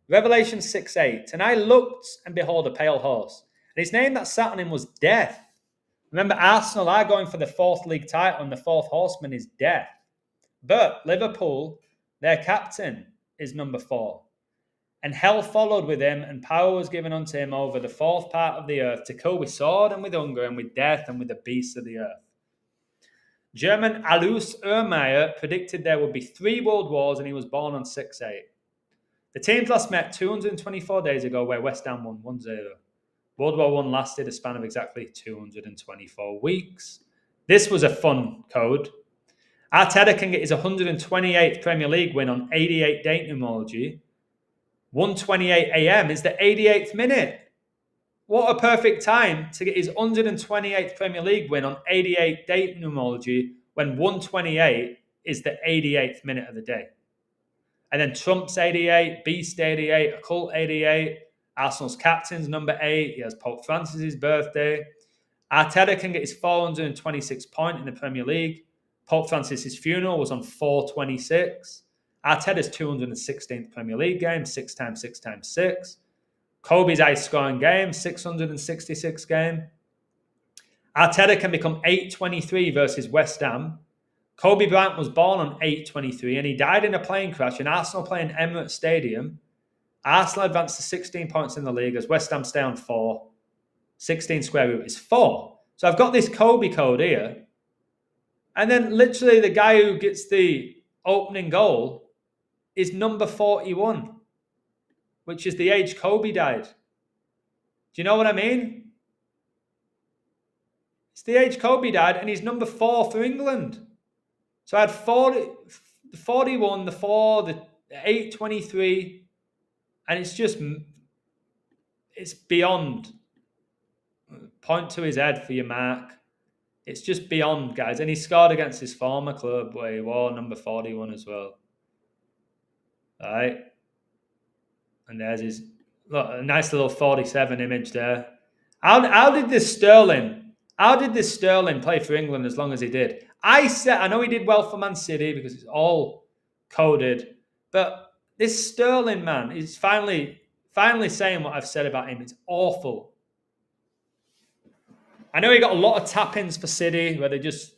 Revelation 6:8. And I looked, and behold, a pale horse. And his name that sat on him was Death. Remember, Arsenal are going for the 4th league title, and the 4th horseman is Death. But Liverpool, their captain, is number 4. And hell followed with him, and power was given unto him over the 4th part of the earth to kill with sword and with hunger and with death and with the beasts of the earth. German Alois Ermeyer predicted there would be 3 world wars, and he was born on 6/8. The teams last met 224 days ago, where West Ham won 1-0. World War I lasted a span of exactly 224 weeks. This was a fun code. Arteta can get his 128th Premier League win on 88 date numerology. 1:28 a.m. is the 88th minute. What a perfect time to get his 128th Premier League win on 88 date numerology when 1:28 is the 88th minute of the day. And then Trump's 88, Beast 88, Occult 88, Arsenal's captain's number 8. He has Pope Francis's birthday. Arteta can get his 426th point in the Premier League. Pope Francis's funeral was on 4/26. Arteta's 216th Premier League game, 6 times 6 times 6. Kobe's highest scoring game, 666 game. Arteta can become 8-23 versus West Ham. Kobe Bryant was born on 8/23 and he died in a plane crash, and Arsenal play in Emirates Stadium. Arsenal advanced to 16 points in the league as West Ham stay on 4. 16 square root is 4. So I've got this Kobe code here. And then literally the guy who gets the opening goal is number 41, which is the age Kobe died. Do you know what I mean? It's the age Kobe died, and he's number 4 for England. So I had 40, the 41, the 4, the 8/23, and it's beyond. Point to his head for your mark. It's just beyond, guys. And he scored against his former club where he wore number 41 as well. All right. And there's his look, a nice little 47 image there. How did this Sterling? How did this Sterling play for England as long as he did? I know he did well for Man City because it's all coded, but this Sterling man is finally saying what I've said about him. It's awful. I know he got a lot of tap-ins for City where they just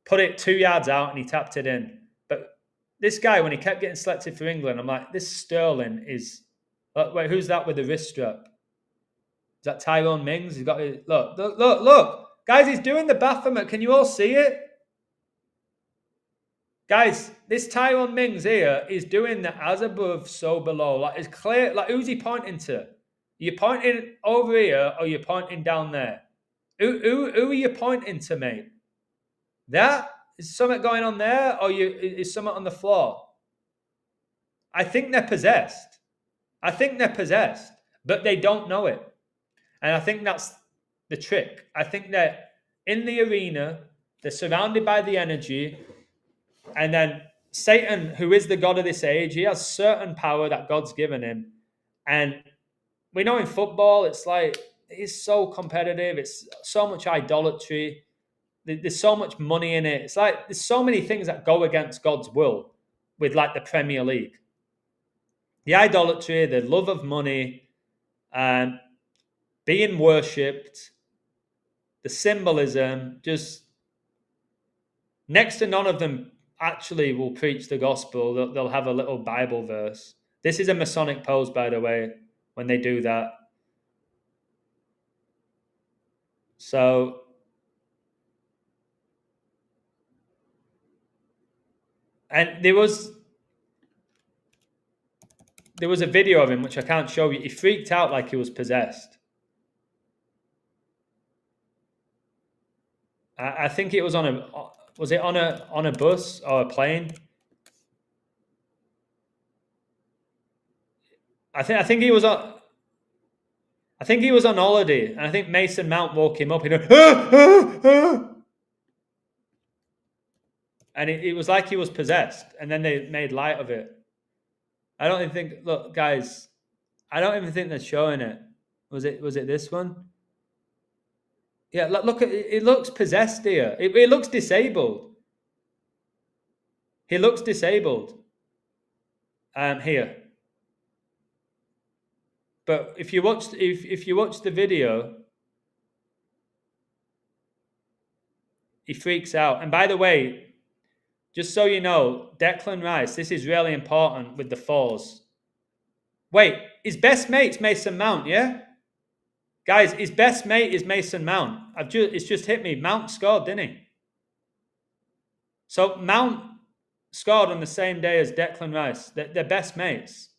put it 2 yards out and he tapped it in. But this guy, when he kept getting selected for England, I'm like, this Sterling is. Wait, who's that with the wrist strap? Is that Tyrone Mings? He's got his, look. Guys, he's doing the Baphomet. Can you all see it? Guys, this Tyrone Mings here is doing the as above, so below. Like, it's clear. Like, who's he pointing to? You're pointing over here or you're pointing down there? Who are you pointing to, mate? That? Is something going on there or is something on the floor? I think they're possessed. But they don't know it. And I think that's the trick. I think that in the arena, they're surrounded by the energy. And then Satan, who is the God of this age, he has certain power that God's given him. And we know in football, it's like, it's so competitive. It's so much idolatry. There's so much money in it. It's like, there's so many things that go against God's will with like the Premier League. The idolatry, the love of money, being worshipped, the symbolism, just next to none of them actually will preach the gospel. They'll have a little Bible verse. This is a Masonic pose, by the way, when they do that. So, and there was a video of him, which I can't show you. He freaked out like he was possessed. I think it was on a bus or a plane? I think he was on holiday, and I think Mason Mount woke him up. He went, and it was like he was possessed, and then they made light of it. I don't even think. Look, guys, I don't even think they're showing it. Was it this one? Yeah, look at it. Looks possessed here. It looks disabled. He looks disabled. Here. But if you watch the video, he freaks out. And by the way, just so you know, Declan Rice, this is really important with the falls. Wait, his best mate's Mason Mount, yeah? Guys, his best mate is Mason Mount. It's just hit me. Mount scored, didn't he? So Mount scored on the same day as Declan Rice. They're best mates.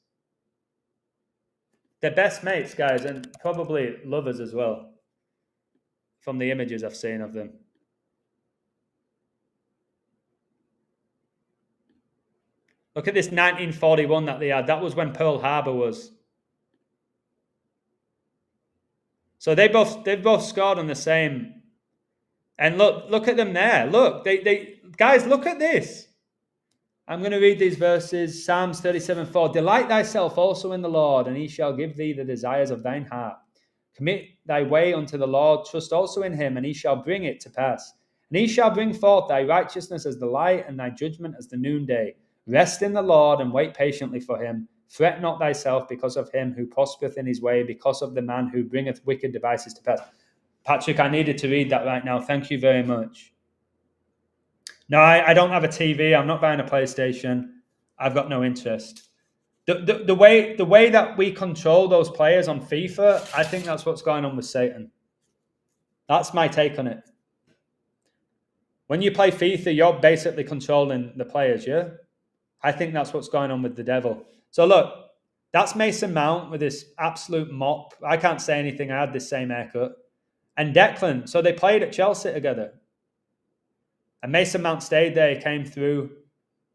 They're best mates, guys, and probably lovers as well, from the images I've seen of them. Look at this 1941 that they had. That was when Pearl Harbor was. So they've both scored on the same. And look at them there. Look, they guys, look at this. I'm going to read these verses. Psalms 37:4. Delight thyself also in the Lord, and he shall give thee the desires of thine heart. Commit thy way unto the Lord. Trust also in him, and he shall bring it to pass. And he shall bring forth thy righteousness as the light, and thy judgment as the noonday. Rest in the Lord, and wait patiently for him. Fret not thyself because of him who prospereth in his way, because of the man who bringeth wicked devices to pass. Patrick, I needed to read that right now. Thank you very much. No, I don't have a TV. I'm not buying a PlayStation. I've got no interest. The way that we control those players on FIFA, I think that's what's going on with Satan. That's my take on it. When you play FIFA, you're basically controlling the players, yeah? I think that's what's going on with the devil. So look, that's Mason Mount with this absolute mop. I can't say anything. I had this same haircut. And Declan, so they played at Chelsea together. And Mason Mount stayed there. He came through.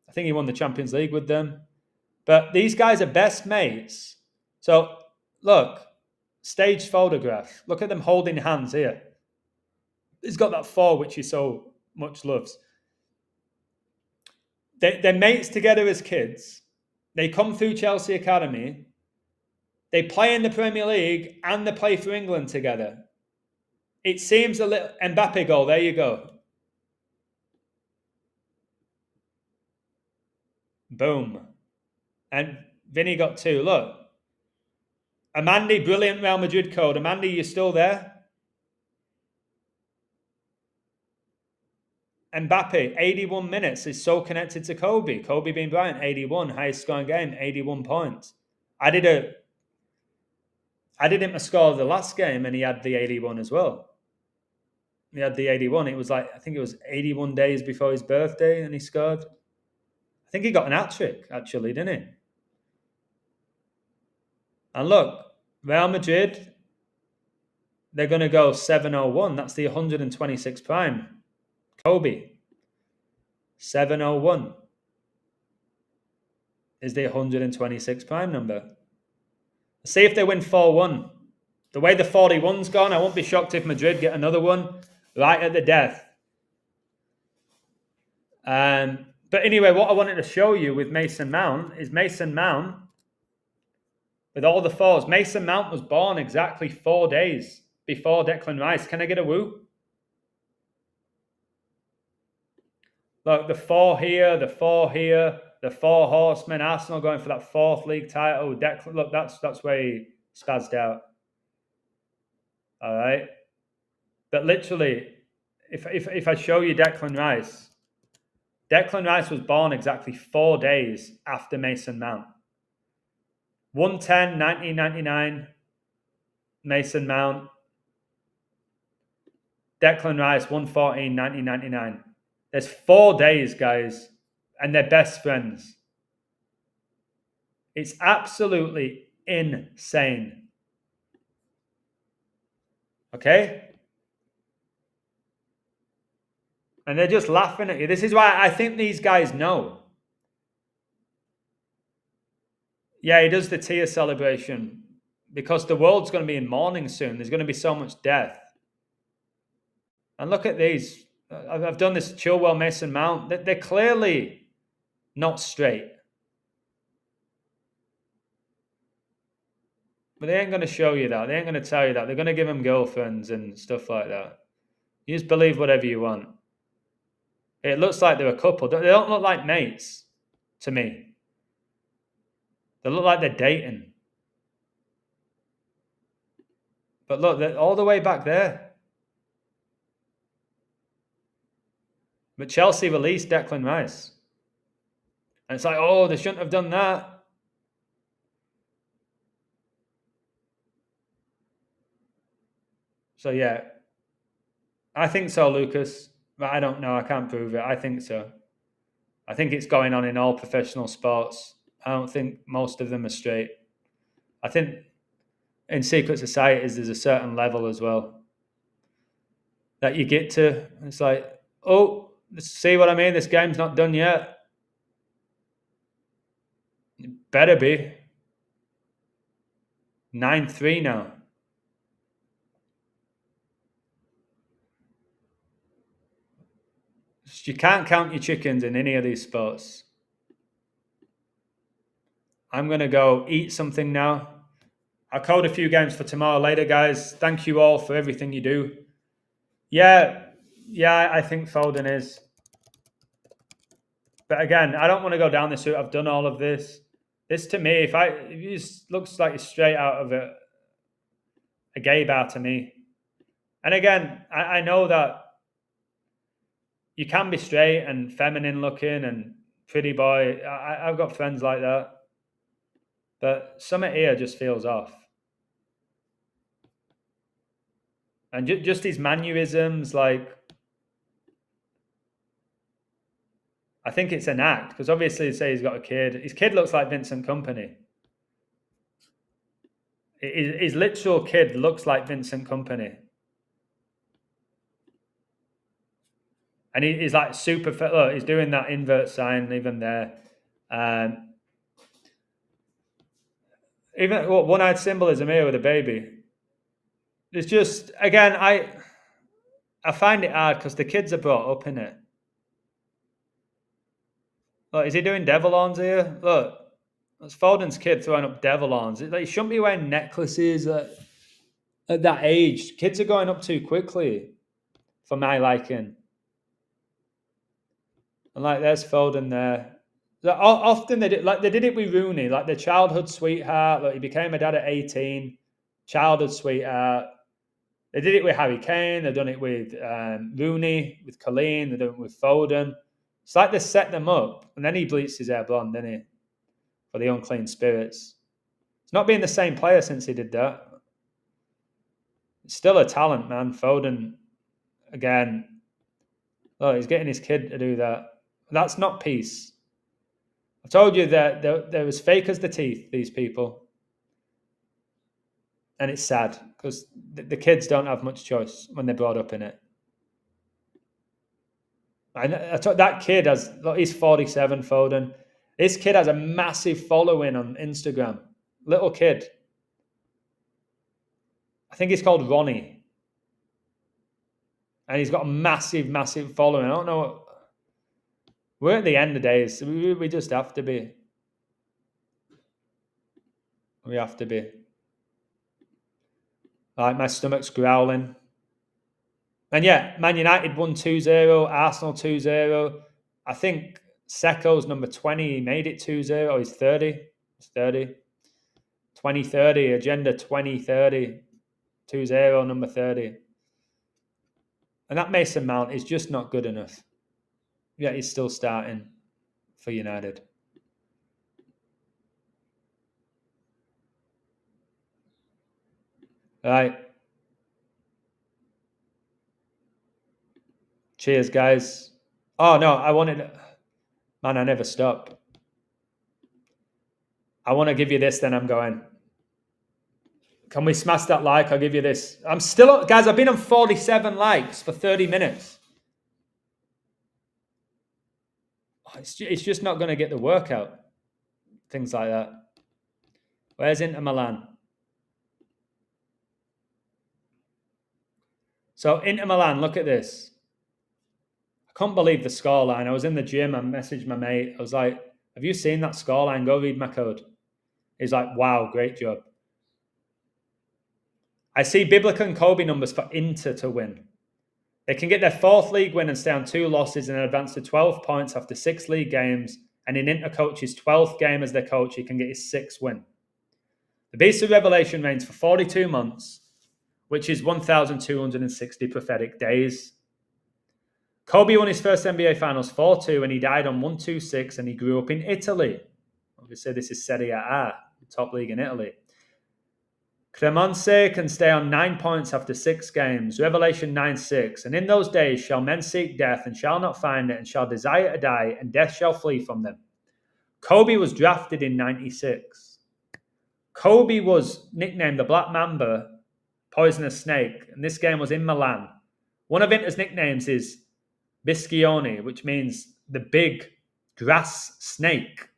I think he won the Champions League with them. But these guys are best mates. So look, staged photograph. Look at them holding hands here. He's got that 4 which he so much loves. They're mates together as kids. They come through Chelsea Academy. They play in the Premier League and they play for England together. It seems a little Mbappe goal. There you go. Boom. And Vinny got 2. Look. Amandi, brilliant Real Madrid code. Amandi, you still there? Mbappe, 81 minutes, is so connected to Kobe. Kobe being Bryant, 81, highest scoring game, 81 points. I did him to score the last game, and he had the 81 as well. He had the 81. It was like, I think it was 81 days before his birthday, and he scored. I think he got an hat-trick, actually, didn't he? And look, Real Madrid, they're going to go 701. That's the 126 prime. Kobe, 701 is the 126 prime number. See if they win 4-1. The way the 41's gone, I won't be shocked if Madrid get another one right at the death. But anyway, what I wanted to show you with Mason Mount is Mason Mount, with all the 4s, Mason Mount was born exactly 4 days before Declan Rice. Can I get a woo? Look, the 4 here, the 4 here, the 4 horsemen, Arsenal going for that 4th league title. Declan, look, that's where he spazzed out. All right. But literally, if I show you Declan Rice was born exactly 4 days after Mason Mount. 110, 1999, Mason Mount. Declan Rice, 114, 1999. There's 4 days, guys, and they're best friends. It's absolutely insane. Okay? And they're just laughing at you. This is why I think these guys know. Yeah, he does the tear celebration because the world's going to be in mourning soon. There's going to be so much death. And look at these. I've done this Chilwell, Mason Mount. They're clearly not straight. But they ain't going to show you that. They ain't going to tell you that. They're going to give them girlfriends and stuff like that. You just believe whatever you want. It looks like they're a couple. They don't look like mates to me. They look like they're dating. But look, they're all the way back there. But Chelsea released Declan Rice. And it's like, oh, they shouldn't have done that. So, yeah. I think so, Lucas. But I don't know. I can't prove it. I think so. I think it's going on in all professional sports. I don't think most of them are straight. I think in secret societies, there's a certain level as well that you get to. It's like, oh, see what I mean? This game's not done yet. It better be. 9-3 now. You can't count your chickens in any of these sports. I'm going to go eat something now. I'll code a few games for tomorrow later, guys. Thank you all for everything you do. Yeah, I think Foden is. But again, I don't want to go down this route. I've done all of this. This to me, if it looks like it's straight out of a gay bar to me. And again, I know that you can be straight and feminine looking and pretty boy. I've got friends like that. But something here just feels off. And just his mannerisms, like, I think it's an act. Because obviously, say he's got a kid. His kid looks like Vincent Kompany. His literal kid looks like Vincent Kompany. And he's like super fit. Look, he's doing that invert sign even there. Even one-eyed symbolism here with a baby. It's just, again, I find it hard because the kids are brought up in it. Look, is he doing devil horns here? Look. That's Foden's kid throwing up devil horns. He shouldn't be wearing necklaces at that age. Kids are going up too quickly for my liking. And like, there's Foden there. Often they did it with Rooney, like the childhood sweetheart. Like, he became a dad at 18, childhood sweetheart. They did it with Harry Kane. They've done it with Rooney, with Colleen. They've done it with Foden. It's like they set them up, and then he bleached his hair blonde, didn't he? For the unclean spirits. He's not been the same player since he did that. He's still a talent, man. Foden, again. Oh, he's getting his kid to do that. That's not peace. I told you that they're as fake as the teeth, these people. And it's sad because the kids don't have much choice when they're brought up in it. I told that kid he's 47, Foden. This kid has a massive following on Instagram. Little kid. I think he's called Ronnie. And he's got a massive, massive following. I don't know. We're at the end of days. So we just have to be. We have to be. Like, my stomach's growling. And yeah, Man United won 2-0, Arsenal 2-0. I think Seko's number 20, he made it 2-0. He's 30. He's 30. 2030, Agenda 2030. 2-0, number 30. And that Mason Mount is just not good enough. Yet he's still starting for United. Right. Cheers, guys. Oh, no, man, I never stop. I want to give you this, then I'm going. Can we smash that like? I'll give you this. I'm still, guys, I've been on 47 likes for 30 minutes. It's just not going to get the workout. Things like that. Where's Inter Milan? So Inter Milan, look at this. I couldn't believe the scoreline. I was in the gym. I messaged my mate. I was like, have you seen that scoreline? Go read my code. He's like, wow, great job. I see Biblica and Kobe numbers for Inter to win. They can get their 4th league win and stay on 2 losses and advance to 12 points after 6 league games. And in Inter coach's 12th game as their coach, he can get his 6th win. The Beast of Revelation reigns for 42 months, which is 1,260 prophetic days. Kobe won his first NBA Finals 4-2, and he died on 1-2-6, and he grew up in Italy. Obviously, this is Serie A, the top league in Italy. Cremonese can stay on 9 points after 6 games. Revelation 9:6. And in those days shall men seek death, and shall not find it, and shall desire to die, and death shall flee from them. Kobe was drafted in 96. Kobe was nicknamed the Black Mamba, Poisonous Snake, and this game was in Milan. One of Inter's nicknames is Biscione, which means the big grass snake.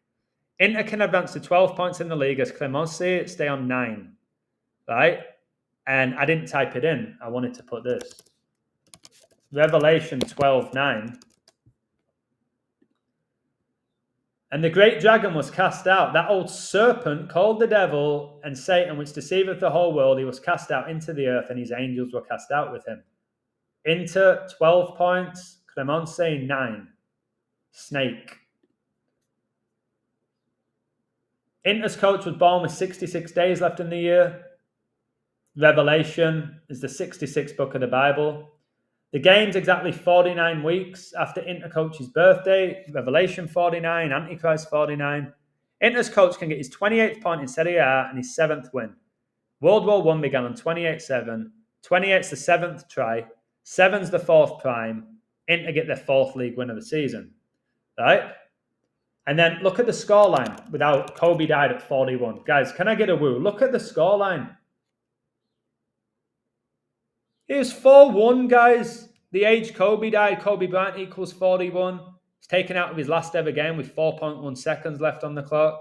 Inter can advance to 12 points in the league as Cremonese stay on 9. Right? And I didn't type it in. I wanted to put this. Revelation 12:9. And the great dragon was cast out, that old serpent called the devil and Satan, which deceiveth the whole world. He was cast out into the earth, and his angels were cast out with him. Inter 12 points, Cremonese 9. Snake. Inter's coach was born with 66 days left in the year. Revelation is the 66th book of the Bible. The game's exactly 49 weeks after Inter coach's birthday. Revelation 49, Antichrist 49. Inter's coach can get his 28th point in Serie A and his 7th win. World War I began on 28-7. 28's the 7th try. 7's the 4th prime. Inter get their 4th league win of the season. Right? And then look at the scoreline without Kobe died at 41. Guys, can I get a woo? Look at the scoreline. It was 4-1, guys. The age Kobe died, Kobe Bryant equals 41. He's taken out of his last ever game with 4.1 seconds left on the clock.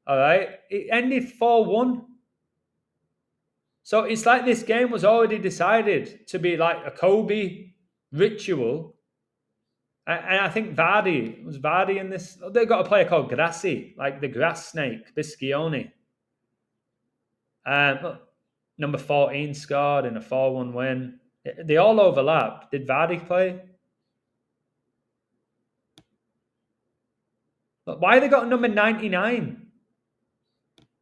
All right. It ended 4-1. So it's like this game was already decided to be like a Kobe ritual. And I think was Vardy in this. They've got a player called Grassi, like the grass snake, Biscioni. Look, number 14 scored in a 4-1 win. They all overlap. Did Vardy play? Look, why they got number 99?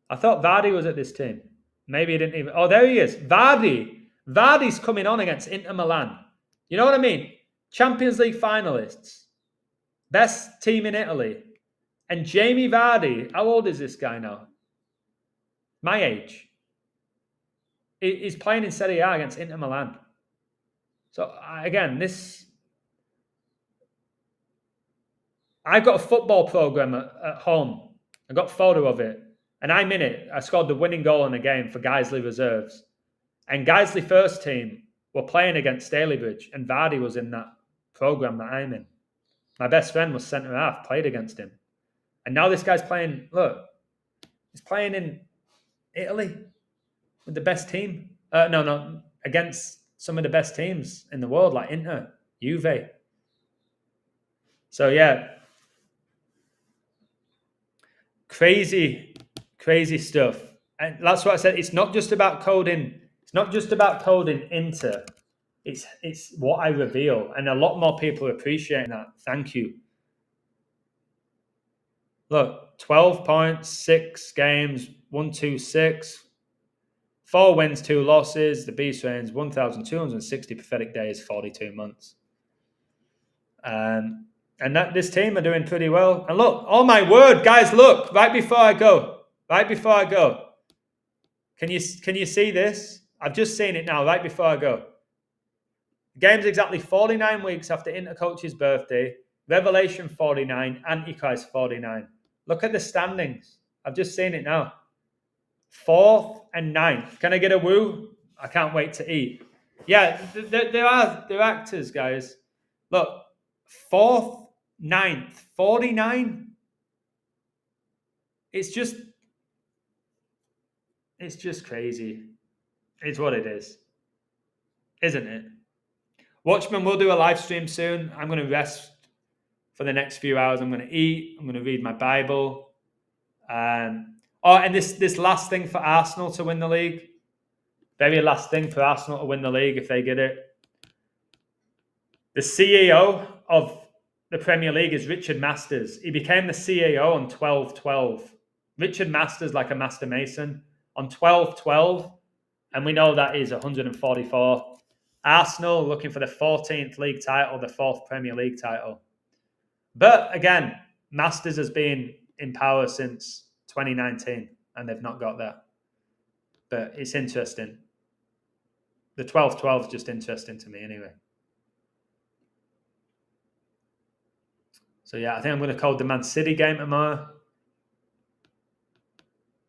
I thought Vardy was at this team. Maybe he didn't even. Oh, there he is. Vardy's coming on against Inter Milan. You know what I mean? Champions League finalists. Best team in Italy. And Jamie Vardy, how old is this guy now? My age. He's playing in Serie A against Inter Milan. So, again, I've got a football program at home. I got a photo of it. And I'm in it. I scored the winning goal in the game for Guiseley reserves. And Guiseley first team were playing against Stalybridge. And Vardy was in that program that I'm in. My best friend was centre half, played against him. And now this guy's playing, look, he's playing in Italy with the best team. No, against some of the best teams in the world, like Inter, Juve. So, yeah. Crazy stuff. And that's what I said. It's not just about coding. It's not just about coding Inter. It's what I reveal. And a lot more people are appreciating that. Thank you. Look, 12 points, 6 games, 126, 4 wins, 2 losses. The beast reigns 1,260 pathetic days, 42 months. And this team are doing pretty well. And look, oh my word, guys, look, right before I go. Can you see this? I've just seen it now, right before I go. The game's exactly 49 weeks after Intercoach's birthday. Revelation 49, Antichrist 49. Look at the standings. I've just seen it now. 4th and 9th. Can I get a woo? I can't wait to eat. Yeah, there are actors, guys. Look, 4th, 9th, 49. It's just crazy. It's what it is. Isn't it? Watchmen, we'll do a live stream soon. I'm going to rest for the next few hours. I'm going to eat. I'm going to read my Bible. And this last thing for Arsenal to win the league. Very last thing for Arsenal to win the league if they get it. The CEO of the Premier League is Richard Masters. He became the CEO on 12-12. Richard Masters, like a master mason, on 12-12. And we know that is 144. Arsenal looking for the 14th league title, the 4th Premier League title. But again, Masters has been in power since 2019 and they've not got that. But it's interesting. The 12-12 is just interesting to me anyway. So yeah, I think I'm going to code the Man City game tomorrow.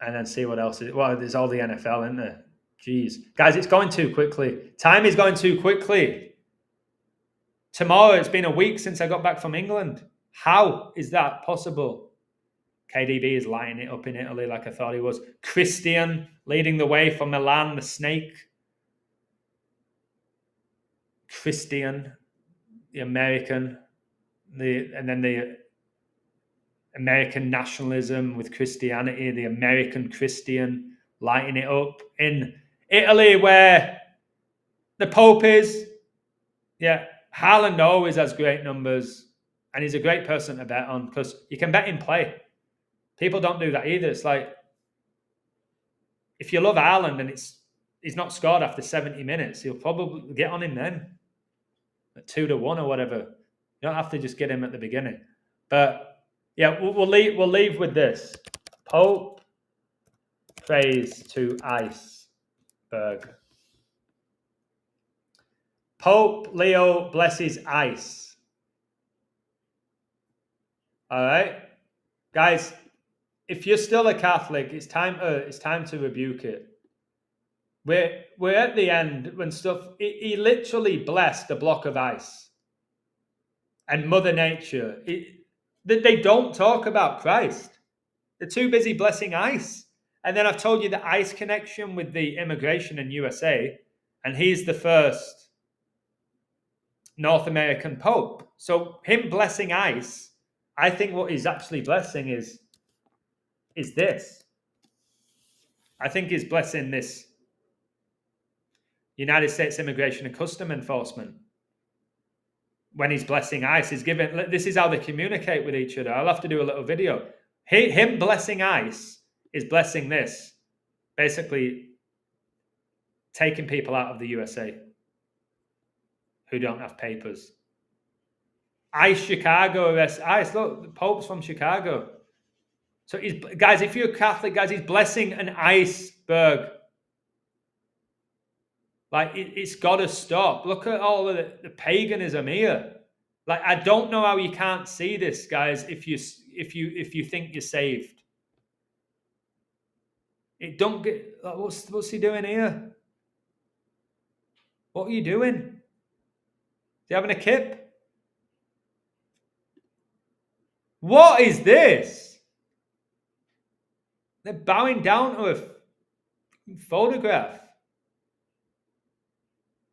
And then see what else is. Well, there's all the NFL, isn't there? Jeez. Guys, it's going too quickly. Time is going too quickly. Tomorrow, it's been a week since I got back from England. How is that possible? KDB is lighting it up in Italy like I thought he was. Christian leading the way for Milan, the snake. Christian, the American. And then the American nationalism with Christianity, the American Christian lighting it up in Italy where the Pope is. Yeah, Haaland always has great numbers and he's a great person to bet on because you can bet in play. People don't do that either. It's like if you love Haaland and he's not scored after 70 minutes, you'll probably get on him then at 2-1 or whatever. You don't have to just get him at the beginning. But yeah, we'll leave with this. Pope prays to iceberg. Pope Leo blesses ice. All right, guys. If you're still a Catholic, it's time to rebuke it. We're at the end when stuff. He literally blessed a block of ice. And Mother Nature, they don't talk about Christ. They're too busy blessing ice. And then I've told you the ice connection with the immigration in USA, and he's the first North American Pope. So him blessing ICE, I think what he's actually blessing is this. I think he's blessing this United States Immigration and Custom Enforcement. When he's blessing ICE, he's giving, this is how they communicate with each other. I'll have to do a little video. Him blessing ICE is blessing this. Basically, taking people out of the USA who don't have papers. ICE Chicago arrests ICE. Look, the Pope's from Chicago. So, guys, if you're a Catholic, guys, he's blessing an iceberg. Like, it's got to stop. Look at all of the paganism here. Like, I don't know how you can't see this, guys, if you think you're saved. It don't get, like, what's he doing here? What are you doing? Is he having a kip? What is this? They're bowing down to a photograph.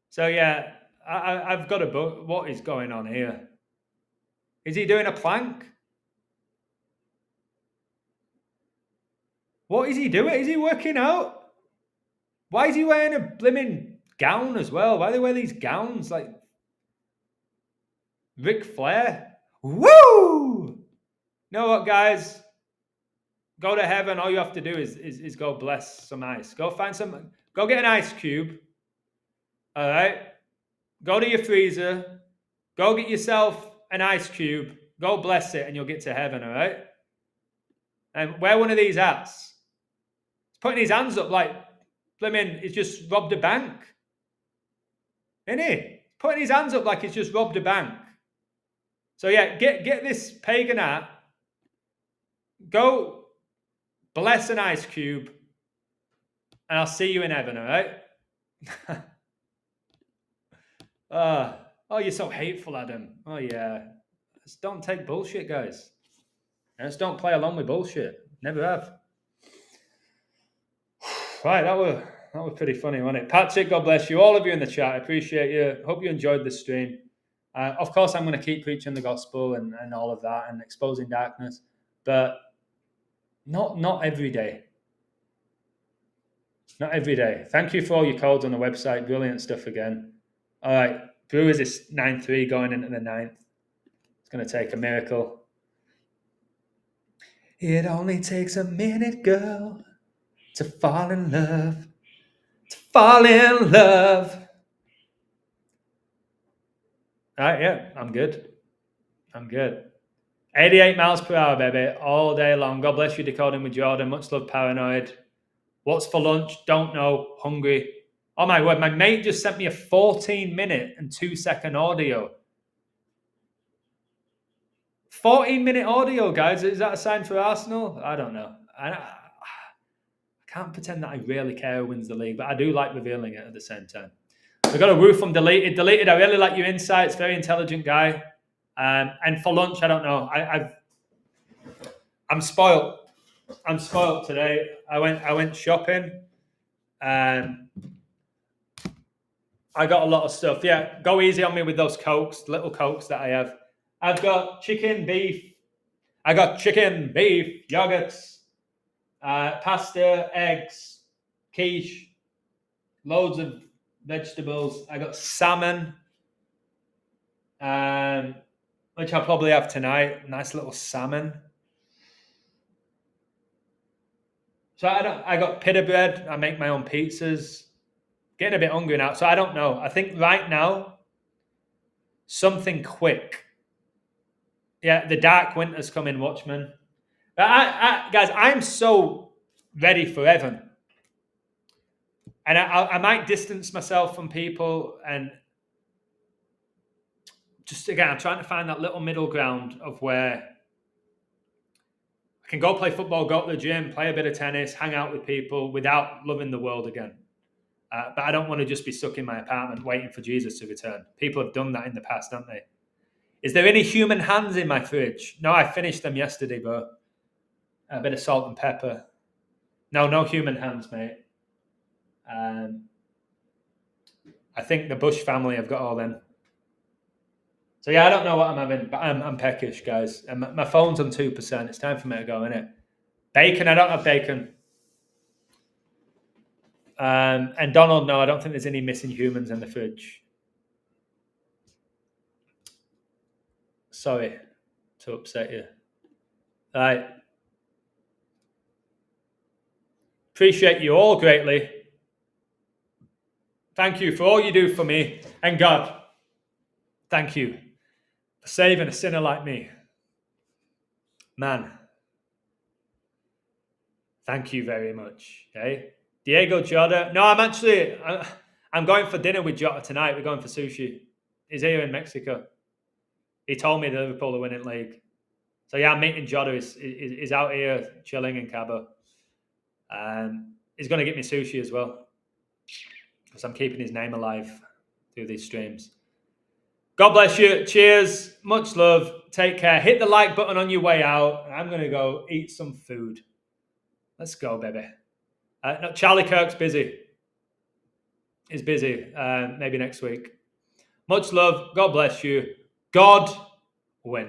So yeah, I've got a book. What is going on here? Is he doing a plank? What is he doing? Is he working out? Why is he wearing a blimmin' gown as well? Why do they wear these gowns like Ric Flair? Woo! You know what, guys? Go to heaven. All you have to do is go bless some ice. Go get an ice cube. All right? Go to your freezer. Go get yourself an ice cube. Go bless it and you'll get to heaven, all right? And wear one of these hats. He's putting his hands up like, blimmin', he's just robbed a bank. Isn't he? Putting his hands up like he's just robbed a bank. So yeah, get this pagan hat. Go bless an ice cube. And I'll see you in heaven, all right? Oh, you're so hateful, Adam. Oh, yeah. Just don't take bullshit, guys. Just don't play along with bullshit. Never have. Right, that was pretty funny, wasn't it? Patrick, God bless you. All of you in the chat, I appreciate you. Hope you enjoyed the stream. Of course, I'm going to keep preaching the gospel and all of that and exposing darkness, but not every day. Not every day. Thank you for all your codes on the website. Brilliant stuff again. All right, Brewers is 9-3 going into the 9th. It's going to take a miracle. It only takes a minute, girl, to fall in love. To fall in love. All right, yeah, I'm good. 88 miles per hour, baby, all day long. God bless you, Decoding with Jordan. Much love, Paranoid. What's for lunch? Don't know. Hungry. Oh, my word. My mate just sent me a 14-minute and 2-second audio. 14-minute audio, guys. Is that a sign for Arsenal? I don't know. I can't pretend that I really care who wins the league, but I do like revealing it at the same time. We've got a roof from Deleted. Deleted, I really like your insights. Very intelligent guy. And for lunch, I don't know. I'm spoiled. I'm spoiled today. I went shopping and I got a lot of stuff. Yeah, go easy on me with those Cokes, little Cokes that I have. I've got chicken, beef. I got chicken, beef, yogurts, pasta, eggs, quiche, loads of vegetables. I got salmon, which I'll probably have tonight. Nice little salmon. So I got pita bread. I make my own pizzas. Getting a bit hungry now. So I don't know. I think right now, something quick. Yeah, the dark winter's coming, Watchmen. But guys, I'm so ready for heaven. And I might distance myself from people and just, again, I'm trying to find that little middle ground of where I can go play football, go to the gym, play a bit of tennis, hang out with people without loving the world again. But I don't want to just be stuck in my apartment waiting for Jesus to return. People have done that in the past, haven't they? Is there any human hands in my fridge? No, I finished them yesterday, bro. A bit of salt and pepper. No human hands, mate. I think the Bush family have got all them. So yeah, I don't know what I'm having, but I'm peckish, guys. And my phone's on 2%. It's time for me to go, innit? Bacon, I don't have bacon. And Donald, no, I don't think there's any missing humans in the fridge. Sorry to upset you. All right. Appreciate you all greatly. Thank you for all you do for me. And God, thank you for saving a sinner like me. Man, thank you very much. Okay. Diego Jota. No, I'm going for dinner with Jota tonight. We're going for sushi. He's here in Mexico. He told me that Liverpool are winning league. So yeah, I'm meeting Jota. He's out here chilling in Cabo. He's going to get me sushi as well, because I'm keeping his name alive through these streams. God bless you. Cheers. Much love. Take care. Hit the like button on your way out. I'm going to go eat some food. Let's go, baby. No, Charlie Kirk's busy. He's busy. Maybe next week. Much love. God bless you. God